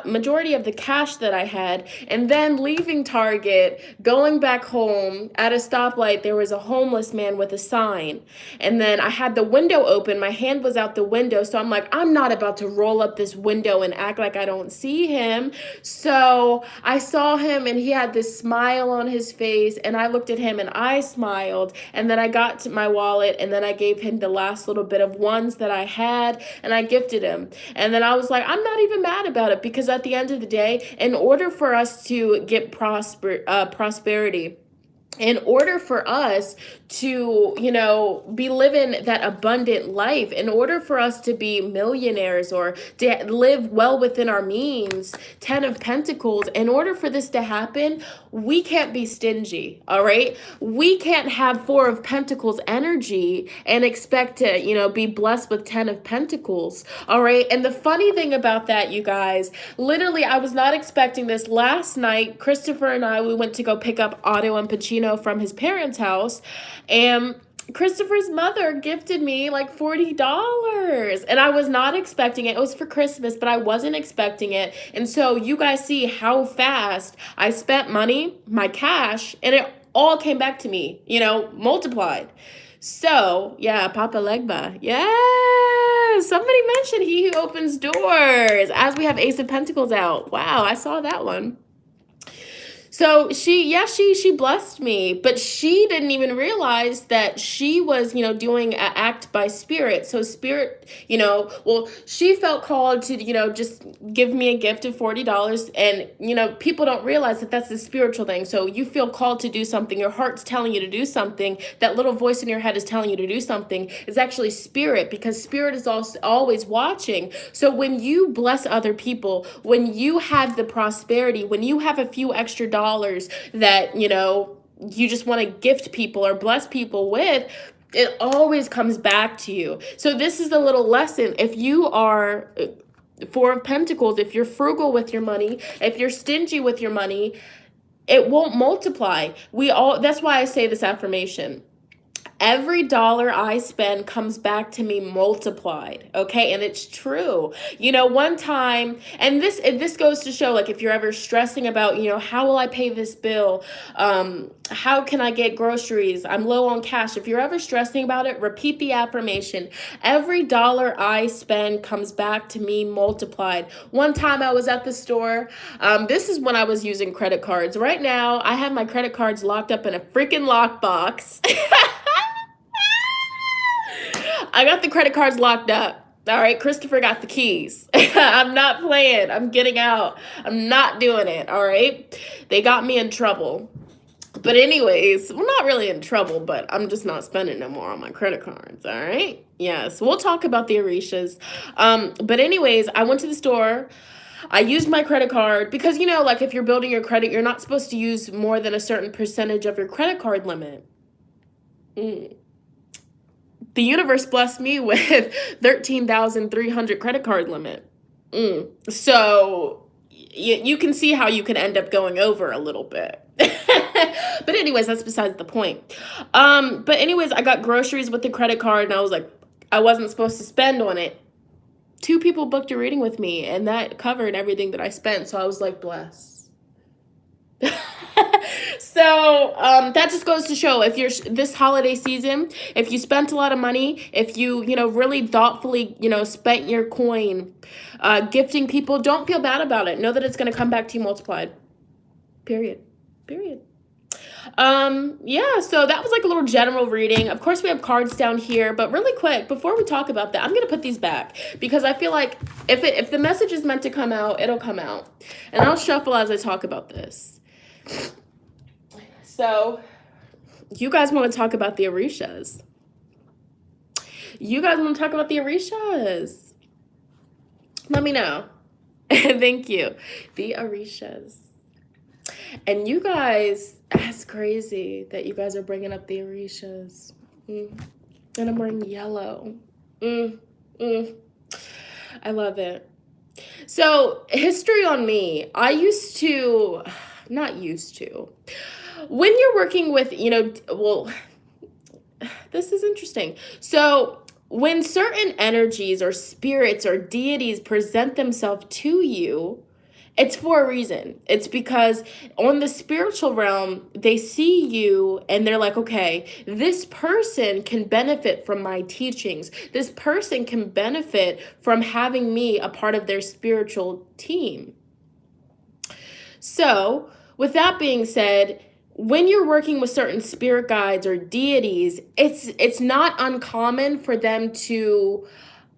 majority of the cash that I had. And then leaving Target, going back home, at a stoplight, there was a homeless man with a sign. And then I had the window open, my hand was out the window. So I'm like, I'm not about to roll up this window and act like I don't see him. So I saw him and he had this smile on his face, and I looked at him and I smiled. And then I got to my wallet, and then I gave him the last little bit of ones that I had, and I gifted him. And then I was like, I'm not even mad about it, because at the end of the day, in order for us to get prosperity, in order for us to, be living that abundant life, in order for us to be millionaires or to live well within our means, 10 of Pentacles, in order for this to happen, we can't be stingy, all right? We can't have 4 of Pentacles energy and expect to, be blessed with 10 of Pentacles, all right? And the funny thing about that, you guys, literally, I was not expecting this. Last night, Christopher and I, we went to go pick up Otto and Pacino from his parents' house, and Christopher's mother gifted me like $40, and I was not expecting it. It was for Christmas, but I wasn't expecting it. And so you guys see how fast I spent money, my cash, and it all came back to me, multiplied. So, yeah, Papa Legba. Yeah, somebody mentioned he who opens doors, as we have Ace of Pentacles out. Wow, I saw that one. So she blessed me, but she didn't even realize that she was, doing an act by spirit. So spirit, she felt called to, just give me a gift of $40. And, people don't realize that that's a spiritual thing. So you feel called to do something. Your heart's telling you to do something. That little voice in your head is telling you to do something. It's actually spirit, because spirit is also always watching. So when you bless other people, when you have the prosperity, when you have a few extra dollars that, you just want to gift people or bless people with, it always comes back to you. So this is a little lesson. If you are 4 of Pentacles, if you're frugal with your money, if you're stingy with your money, it won't multiply. That's why I say this affirmation. Every dollar I spend comes back to me multiplied, okay? And it's true. One time, and this goes to show, like, if you're ever stressing about, how will I pay this bill? How can I get groceries? I'm low on cash. If you're ever stressing about it, repeat the affirmation. Every dollar I spend comes back to me multiplied. One time I was at the store. This is when I was using credit cards. Right now, I have my credit cards locked up in a freaking lockbox. I got the credit cards locked up. All right, Christopher got the keys. I'm not playing. I'm getting out. I'm not doing it, all right? They got me in trouble. But anyways, well, not really in trouble, but I'm just not spending no more on my credit cards, all right? Yes, we'll talk about the Orishas. But anyways, I went to the store. I used my credit card because, like, if you're building your credit, you're not supposed to use more than a certain percentage of your credit card limit. The universe blessed me with 13,300 credit card limit. So you can see how you can end up going over a little bit. But anyways, that's besides the point. But anyways, I got groceries with the credit card, and I was like, I wasn't supposed to spend on it. 2 people booked a reading with me, and that covered everything that I spent. So I was like, bless. So that just goes to show, if you're this holiday season, if you spent a lot of money, if you, really thoughtfully, spent your coin gifting people, don't feel bad about it. Know that it's going to come back to you multiplied. Period. Yeah, so that was like a little general reading. Of course, we have cards down here, but really quick, before we talk about that, I'm going to put these back because I feel like if the message is meant to come out, it'll come out. And I'll shuffle as I talk about this. So, you guys want to talk about the Orishas. Let me know. Thank you. The Orishas. And you guys, that's crazy that you guys are bringing up the Orishas. And I'm wearing yellow. I love it. So, history on me. When you're working with, this is interesting. So when certain energies or spirits or deities present themselves to you, it's for a reason. It's because on the spiritual realm, they see you and they're like, okay, this person can benefit from my teachings. This person can benefit from having me a part of their spiritual team. So with that being said, when you're working with certain spirit guides or deities, it's not uncommon for them to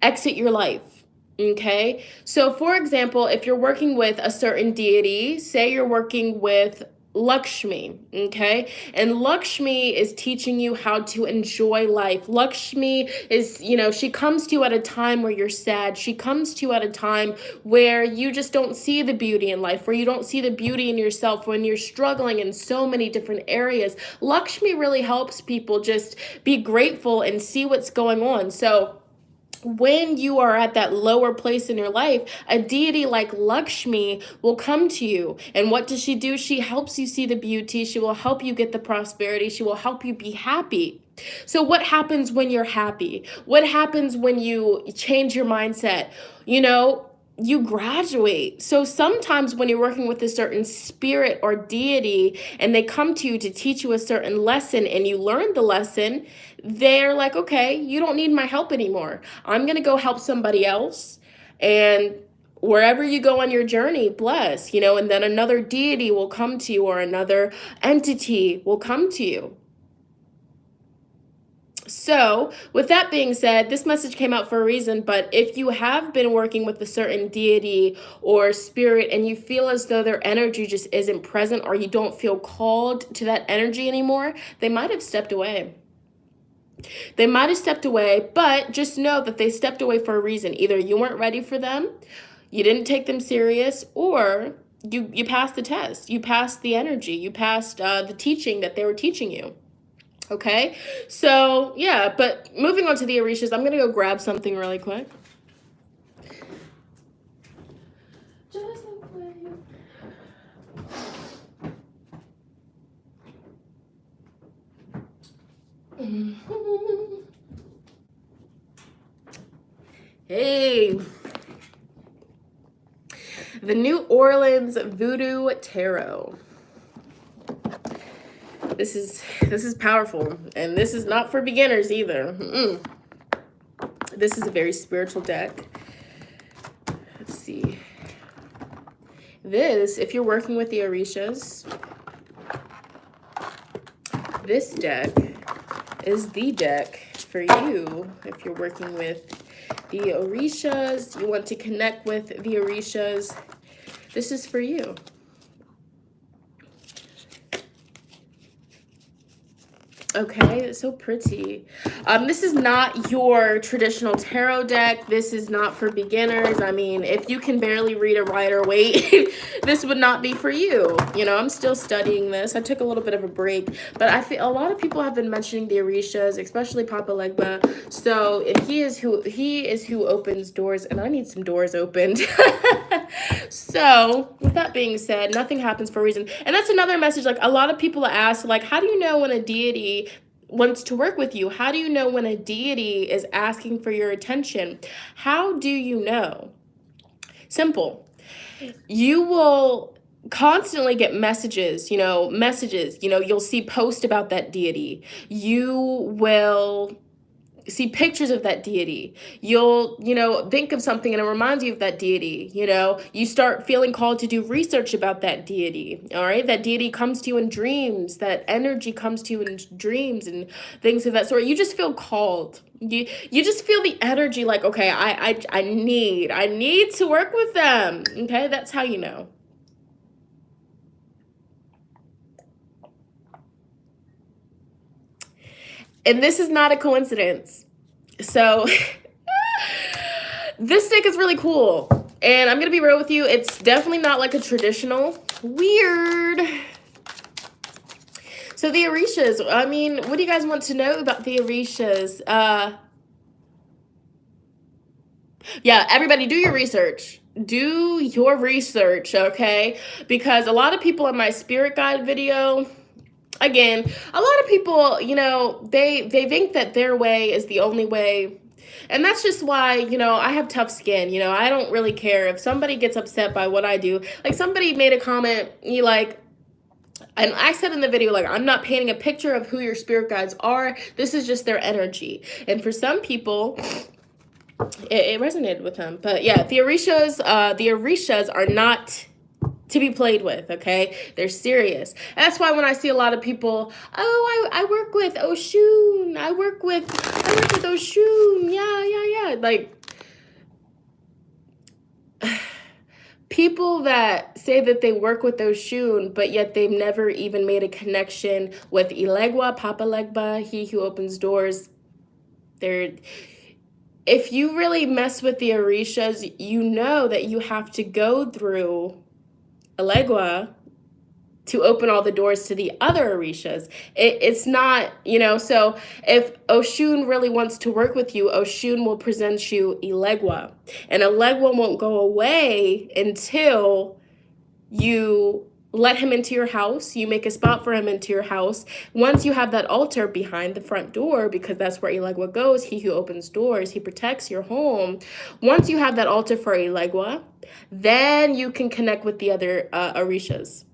exit your life. Okay, so for example, if you're working with a certain deity, say you're working with Lakshmi, okay? And Lakshmi is teaching you how to enjoy life. Lakshmi is, she comes to you at a time where you're sad. She comes to you at a time where you just don't see the beauty in life, where you don't see the beauty in yourself, when you're struggling in so many different areas. Lakshmi really helps people just be grateful and see what's going on. So when you are at that lower place in your life, a deity like Lakshmi will come to you. And what does she do? She helps you see the beauty. She will help you get the prosperity. She will help you be happy. So what happens when you're happy? What happens when you change your mindset? You graduate. So sometimes when you're working with a certain spirit or deity and they come to you to teach you a certain lesson and you learn the lesson, they're like, okay, you don't need my help anymore. I'm going to go help somebody else. And wherever you go on your journey, bless, and then another deity will come to you or another entity will come to you. So with that being said, this message came out for a reason, but if you have been working with a certain deity or spirit and you feel as though their energy just isn't present or you don't feel called to that energy anymore, they might have stepped away. They might have stepped away, but just know that they stepped away for a reason. Either you weren't ready for them, you didn't take them serious, or you passed the test. You passed the energy. You passed the teaching that they were teaching you. Okay, so yeah, but moving on to the Orishas, I'm gonna go grab something really quick. Hey, the New Orleans Voodoo Tarot. This is powerful, and this is not for beginners either. This is a very spiritual deck. Let's see. This, if you're working with the Orishas, this deck is the deck for you. If you're working with the Orishas, you want to connect with the Orishas, this is for you. Okay, it's so pretty. This is not your traditional tarot deck. This is not for beginners. I mean, if you can barely read a Rider-Waite, this would not be for you. I'm still studying this. I took a little bit of a break, but I feel a lot of people have been mentioning the Orishas, especially Papa Legba. So, and he is who opens doors, and I need some doors opened. So, with that being said, nothing happens for a reason. And that's another message. Like, a lot of people ask, like, how do you know when a deity wants to work with you? How do you know when a deity is asking for your attention? How do you know? Simple. You will constantly get messages, you'll see posts about that deity. You will see pictures of that deity. You'll, think of something and it reminds you of that deity. You start feeling called to do research about that deity. All right. That deity comes to you in dreams. That energy comes to you in dreams and things of that sort. You just feel called. You just feel the energy like, okay, I need to work with them. Okay. That's how you know. And this is not a coincidence. So this deck is really cool. And I'm going to be real with you. It's definitely not like a traditional. Weird. So the Orishas. I mean, what do you guys want to know about the Orishas? Yeah, everybody do your research. Do your research, okay? Because a lot of people in my spirit guide video... Again, a lot of people, they think that their way is the only way. And that's just why, I have tough skin. I don't really care if somebody gets upset by what I do. Like, somebody made a comment, and I said in the video, like, I'm not painting a picture of who your spirit guides are. This is just their energy. And for some people, it resonated with them. But yeah, the Orishas are not to be played with, okay? They're serious. That's why when I see a lot of people, I work with Oshun. I work with Oshun. Yeah. Like, people that say that they work with Oshun, but yet they've never even made a connection with Ilegwa, Papa Legba, he who opens doors. They're, if you really mess with the Orishas, you know that you have to go through Ilegwa to open all the doors to the other Orishas. It's not, so if Oshun really wants to work with you, Oshun will present you Ilegwa. And Ilegwa won't go away until you let him into your house. You make a spot for him into your house. Once you have that altar behind the front door, because that's where Ilegwa goes, he who opens doors, he protects your home. Once you have that altar for Ilegwa, then you can connect with the other Orishas.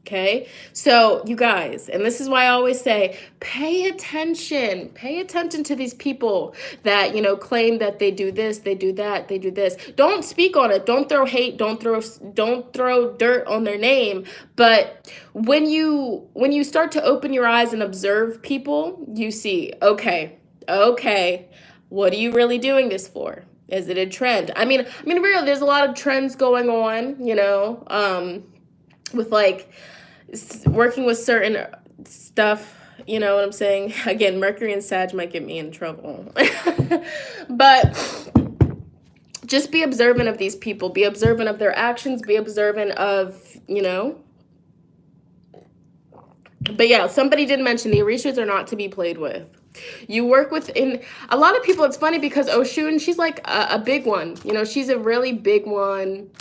Okay, so you guys, and this is why I always say, pay attention to these people that, claim that they do this, they do that, they do this. Don't speak on it. Don't throw hate. Don't throw dirt on their name. But when you start to open your eyes and observe people, you see, okay, what are you really doing this for? Is it a trend? I mean, really, there's a lot of trends going on, with like working with certain stuff, you know what I'm saying? Again, Mercury and Sag might get me in trouble. But just be observant of these people. Be observant of their actions. Be observant of, But yeah, somebody did mention the Orishas are not to be played with. You work with, in a lot of people, it's funny because Oshun, she's like a big one. She's a really big one.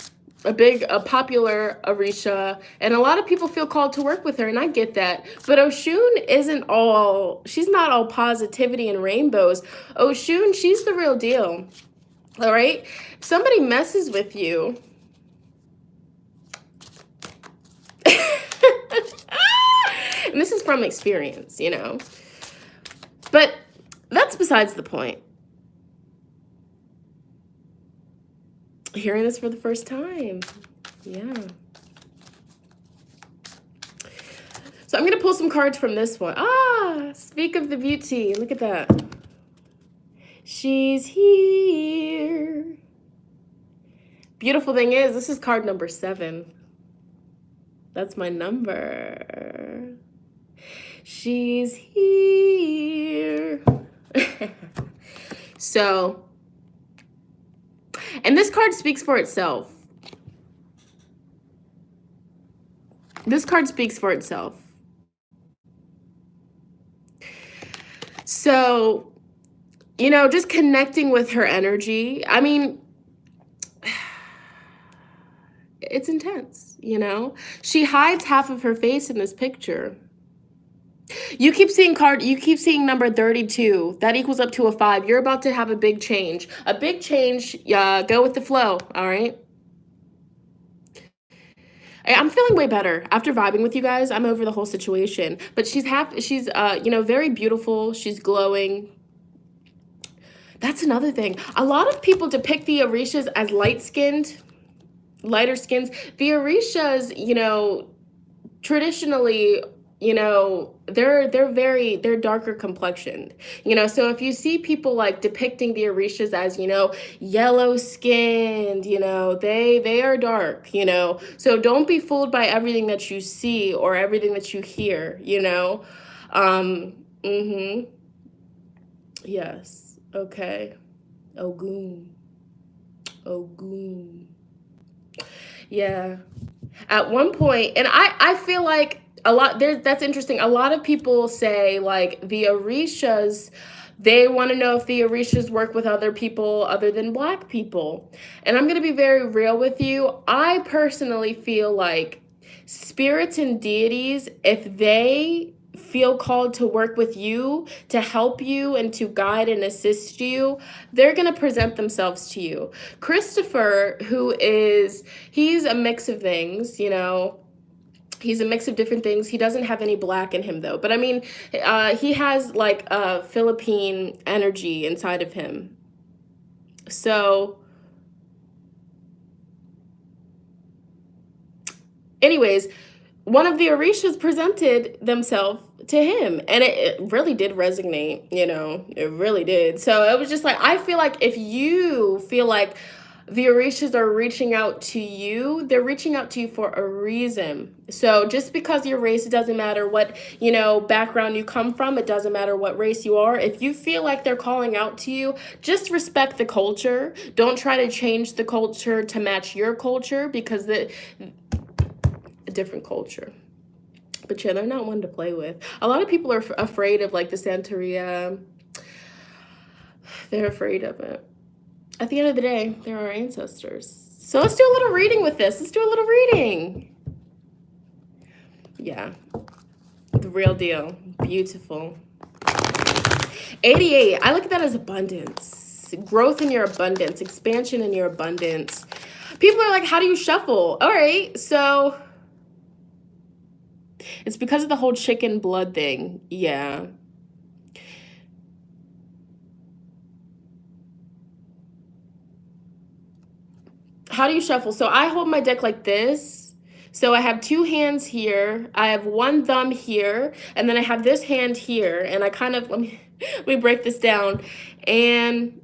A popular Orisha, and a lot of people feel called to work with her, and I get that. But Oshun she's not all positivity and rainbows. Oshun, she's the real deal. All right? If somebody messes with you, and this is from experience, but that's besides the point. Hearing this for the first time. Yeah. So I'm going to pull some cards from this one. Speak of the beauty. Look at that. She's here. Beautiful thing is, this is card number 7. That's my number. She's here. So, and this card speaks for itself. This card speaks for itself. So, just connecting with her energy. I mean, it's intense, She hides half of her face in this picture. You keep seeing number 32. That equals up to a 5. You're about to have a big change. A big change. Go with the flow, all right? I'm feeling way better after vibing with you guys. I'm over the whole situation. But she's very beautiful. She's glowing. That's another thing. A lot of people depict the Orishas as lighter skins. The Orishas, traditionally, they're darker complexioned, so if you see people like depicting the Orishas as, yellow skinned, they are dark, so don't be fooled by everything that you see or everything that you hear, Yes. Okay. Ogun. Yeah. At one point, and I feel like that's interesting. A lot of people say like the Orishas, they want to know if the Orishas work with other people other than Black people. And I'm going to be very real with you. I personally feel like spirits and deities, if they feel called to work with you, to help you and to guide and assist you, they're going to present themselves to you. Christopher, he's a mix of things, He's a mix of different things. He doesn't have any Black in him, though. But, I mean, he has, like, a Philippine energy inside of him. So, anyways, one of the Orishas presented themselves to him. And it really did resonate, It really did. So, it was just like, I feel like if you feel like the Orishas are reaching out to you. They're reaching out to you for a reason. So just because your race, it doesn't matter what, background you come from. It doesn't matter what race you are. If you feel like they're calling out to you, just respect the culture. Don't try to change the culture to match your culture, because a different culture. But yeah, they're not one to play with. A lot of people are afraid of like the Santeria. They're afraid of it. At the end of the day, they're our ancestors. So let's do a little reading with this. Let's do a little reading. Yeah. The real deal. Beautiful. 88. I look at that as abundance. Growth in your abundance. Expansion in your abundance. People are like, how do you shuffle? All right. So it's because of the whole chicken blood thing. Yeah. How do you shuffle? So I hold my deck like this. So I have two hands here. I have one thumb here. And then I have this hand here. And I kind of, let me break this down. And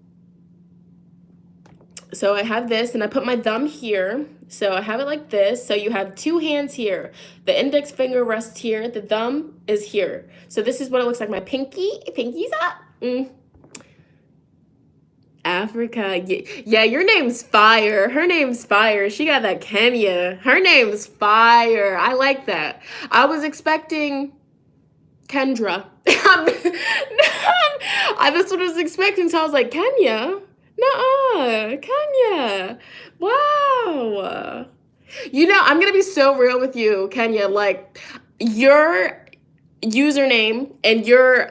so I have this, and I put my thumb here. So I have it like this. So you have two hands here. The index finger rests here. The thumb is here. So this is what it looks like. My pinky's up. Africa. Yeah, your name's fire. Her name's fire. She got that Kenya. Her name's fire. I like that. I was expecting Kendra. That's what I was expecting. So I was like, Kenya? Nuh-uh. Kenya. Wow. I'm going to be so real with you, Kenya. Like, your username and your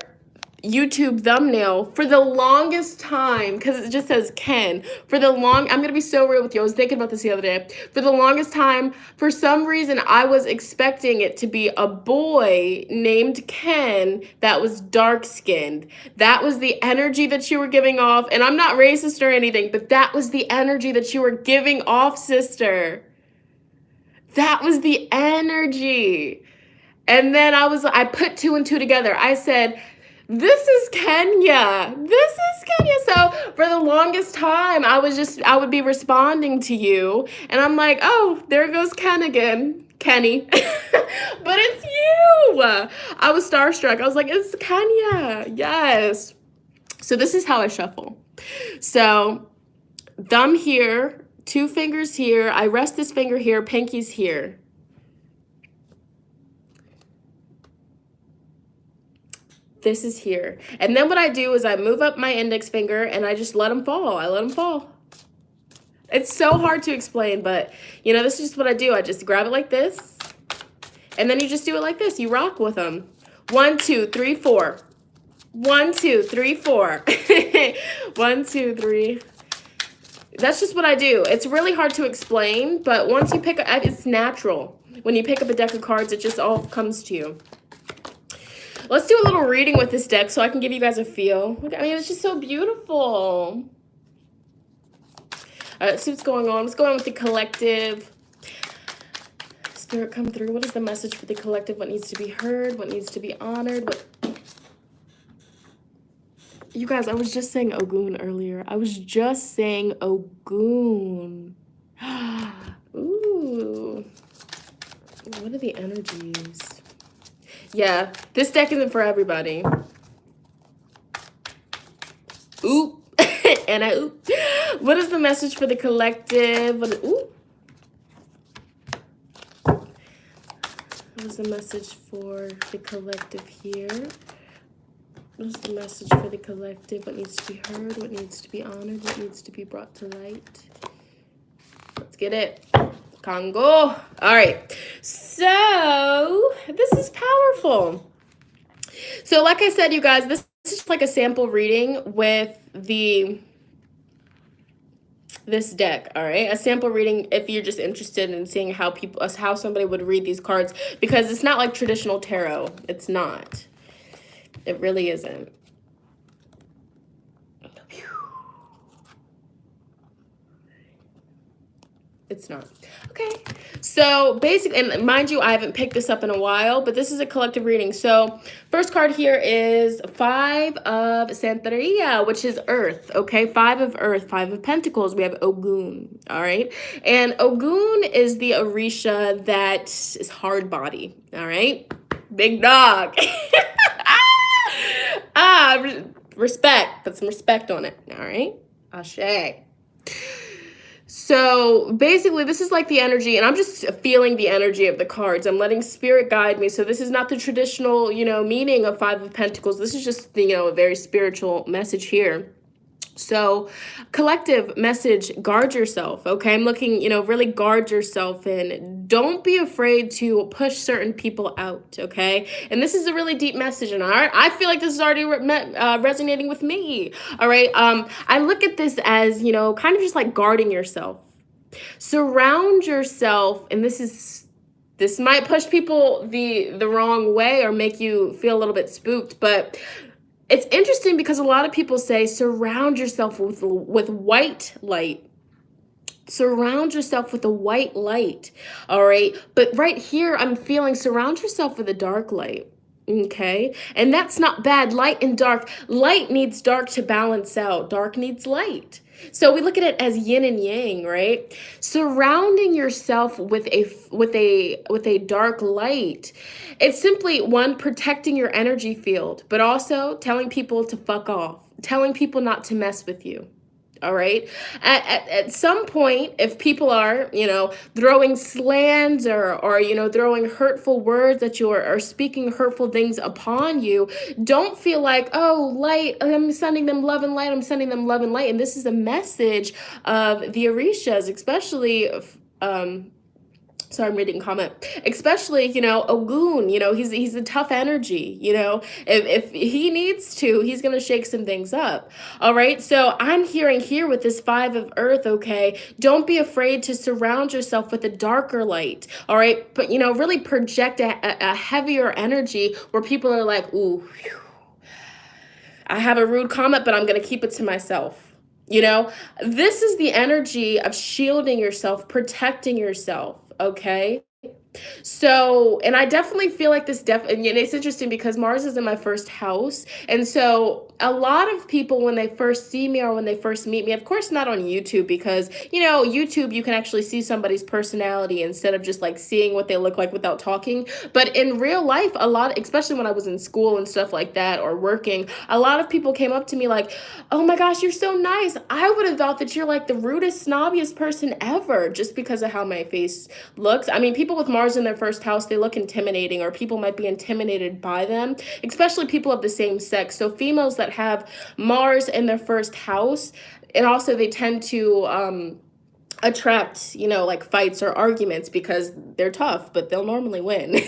YouTube thumbnail for the longest time, because it just says Ken, I'm gonna be so real with you. I was thinking about this the other day. For the longest time, for some reason, I was expecting it to be a boy named Ken that was dark skinned. That was the energy that you were giving off. And I'm not racist or anything, but that was the energy that you were giving off, sister. That was the energy. And then I put two and two together. I said, this is Kenya. This is Kenya. So for the longest time, I would be responding to you. And I'm like, oh, there goes Ken again. Kenny. But it's you. I was starstruck. I was like, it's Kenya. Yes. So this is how I shuffle. So thumb here, two fingers here. I rest this finger here. Pinky's here. This is here. And then what I do is I move up my index finger and I just let them fall. I let them fall. It's so hard to explain, but this is just what I do. I just grab it like this. And then you just do it like this. You rock with them. 1, 2, 3, 4. 1, 2, 3, 4. 1, 2, 3. That's just what I do. It's really hard to explain, but once you pick up, it's natural. When you pick up a deck of cards, it just all comes to you. Let's do a little reading with this deck so I can give you guys a feel. It's just so beautiful. All right, let's see what's going on. What's going on with the collective? Spirit, come through. What is the message for the collective? What needs to be heard? What needs to be honored? You guys, I was just saying Ogun earlier. I was just saying Ogun. Ooh. What are the energies? Yeah, this deck isn't for everybody. Oop. And I oop. What is the message for the collective? What is the message for the collective here? What is the message for the collective? What needs to be heard? What needs to be honored? What needs to be brought to light? Let's get it. Congo. All right. So this is powerful. So like I said, you guys, this is just like a sample reading with this deck. All right. A sample reading if you're just interested in seeing how somebody would read these cards, because it's not like traditional tarot. It's not. It really isn't. It's not. Okay. So basically, and mind you, I haven't picked this up in a while, but this is a collective reading. So first card here is Five of Santeria, which is Earth. Okay. Five of Earth, Five of Pentacles. We have Ogun. All right. And Ogun is the Orisha that is hard body. All right. Big dog. Respect. Put some respect on it. All right. Ashe. So basically, this is like the energy, and I'm just feeling the energy of the cards. I'm letting spirit guide me. So this is not the traditional, meaning of Five of Pentacles. This is just, a very spiritual message here. So collective message, guard yourself. Okay. I'm looking, really guard yourself, and don't be afraid to push certain people out. Okay. And this is a really deep message. And I feel like this is already resonating with me. All right. I look at this as, kind of just like guarding yourself. Surround yourself. And this might push people the wrong way or make you feel a little bit spooked, but it's interesting because a lot of people say surround yourself with white light. Surround yourself with a white light. All right. But right here, I'm feeling surround yourself with a dark light. Okay. And that's not bad. Light and dark. Light needs dark to balance out. Dark needs light. So we look at it as yin and yang, right? Surrounding yourself with a dark light. It's simply one, protecting your energy field, but also telling people to fuck off, telling people not to mess with you. All right. At some point, if people are, throwing slands or throwing hurtful words at you or speaking hurtful things upon you, don't feel like, oh, light, I'm sending them love and light. I'm sending them love and light. And this is a message of the Orishas, especially, sorry, I'm reading a comment. Especially, Ogun, he's a tough energy, if he needs to, he's going to shake some things up. All right. So I'm hearing here with this Five of Earth. Okay. Don't be afraid to surround yourself with a darker light. All right. But, really project a heavier energy where people are like, ooh, whew, I have a rude comment, but I'm going to keep it to myself. This is the energy of shielding yourself, protecting yourself. Okay. So, and I definitely feel like this and it's interesting because Mars is in my first house. And so a lot of people, when they first see me or when they first meet me, of course, not on YouTube, because, YouTube, you can actually see somebody's personality instead of just like seeing what they look like without talking. But in real life, a lot, especially when I was in school and stuff like that or working, a lot of people came up to me like, oh my gosh, you're so nice. I would have thought that you're like the rudest, snobbiest person ever just because of how my face looks. I mean, people with Mars in their first house, they look intimidating, or people might be intimidated by them, especially people of the same sex. So females that have Mars in their first house, and also they tend to attract, like fights or arguments because they're tough, but they'll normally win.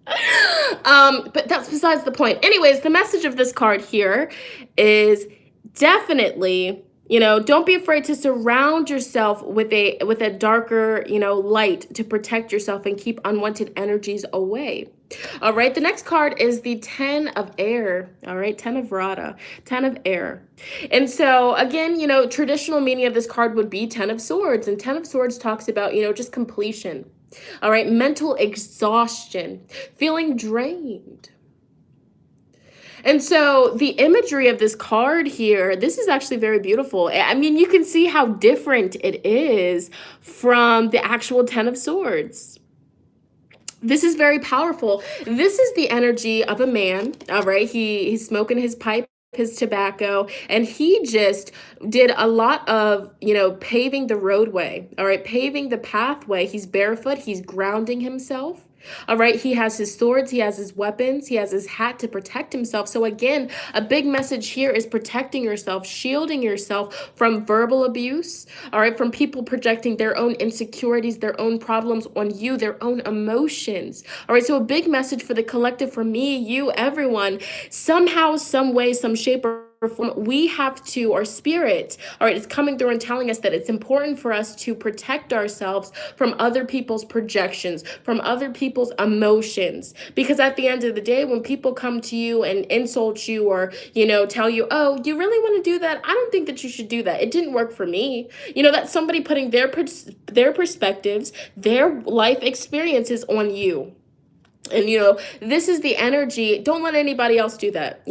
But that's besides the point. Anyways, the message of this card here is definitely, don't be afraid to surround yourself with a darker, light to protect yourself and keep unwanted energies away. All right. The next card is the 10 of Air. All right. 10 of Rada, 10 of Air. And so again, traditional meaning of this card would be 10 of Swords, and 10 of Swords talks about, just completion. All right. Mental exhaustion, feeling drained. And so the imagery of this card here, this is actually very beautiful. I mean, you can see how different it is from the actual 10 of Swords. This is very powerful. This is the energy of a man, all right? He's smoking his pipe, his tobacco, and he just did a lot of, paving the roadway, all right? Paving the pathway. He's barefoot. He's grounding himself. All right. He has his swords. He has his weapons. He has his hat to protect himself. So again, a big message here is protecting yourself, shielding yourself from verbal abuse. All right. From people projecting their own insecurities, their own problems on you, their own emotions. All right. So a big message for the collective, for me, you, everyone, somehow, some way, some shape or we have to, our spirit, all right, it's coming through and telling us that it's important for us to protect ourselves from other people's projections, from other people's emotions. Because at the end of the day, when people come to you and insult you or, tell you, oh, you really want to do that? I don't think that you should do that. It didn't work for me. That's somebody putting their perspectives, their life experiences on you. And, this is the energy. Don't let anybody else do that.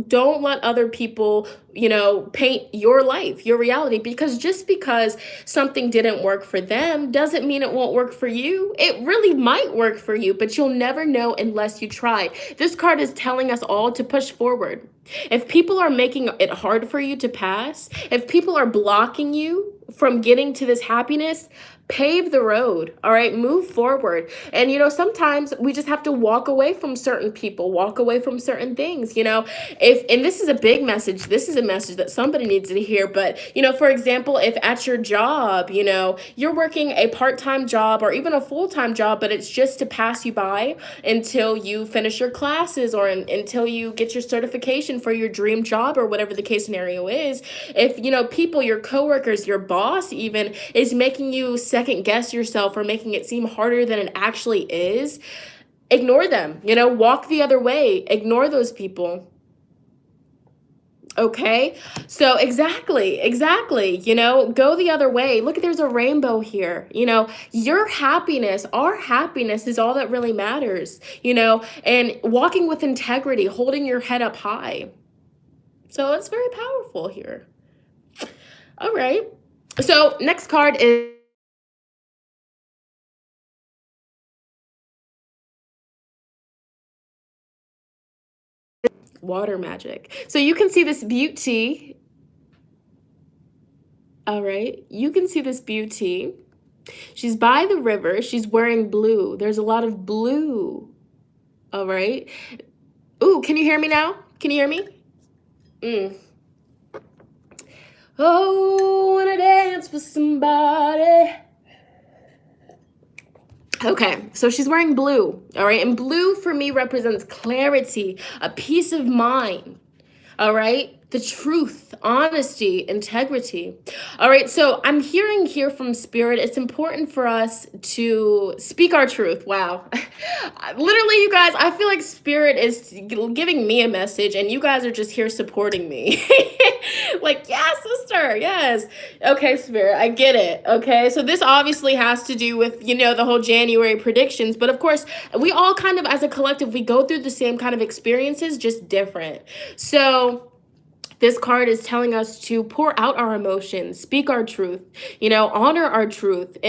Don't let other people, paint your life, your reality, because just because something didn't work for them doesn't mean it won't work for you. It really might work for you, but you'll never know unless you try. This card is telling us all to push forward. If people are making it hard for you to pass, if people are blocking you from getting to this happiness, pave the road, all right? Move forward. And, sometimes we just have to walk away from certain people, walk away from certain things, and this is a big message. This is a message that somebody needs to hear. But, for example, if at your job, you're working a part-time job or even a full-time job, but it's just to pass you by until you finish your classes or until you get your certification for your dream job or whatever the case scenario is. If, people, your coworkers, your boss even is making you second guess yourself or making it seem harder than it actually is, ignore them, walk the other way, ignore those people. Okay, so exactly, go the other way. Look, there's a rainbow here. Your happiness, our happiness is all that really matters, and walking with integrity, holding your head up high. So it's very powerful here. All right, so next card is water magic. So you can see this beauty. All right, you can see this beauty. She's by the river. She's wearing blue. There's a lot of blue. All right. Ooh, can you hear me now? Can you hear me? Oh, wanna dance with somebody. Okay, so she's wearing blue, all right? And blue for me represents clarity, a peace of mind, all right? The truth, honesty, integrity. All right, so I'm hearing here from Spirit, it's important for us to speak our truth. Wow. Literally, you guys, I feel like Spirit is giving me a message and you guys are just here supporting me. Like, yes, sister, yes. Okay, Spirit, I get it. Okay, so this obviously has to do with, the whole January predictions. But of course, we all kind of, as a collective, we go through the same kind of experiences, just different. So this card is telling us to pour out our emotions, speak our truth, honor our truth. And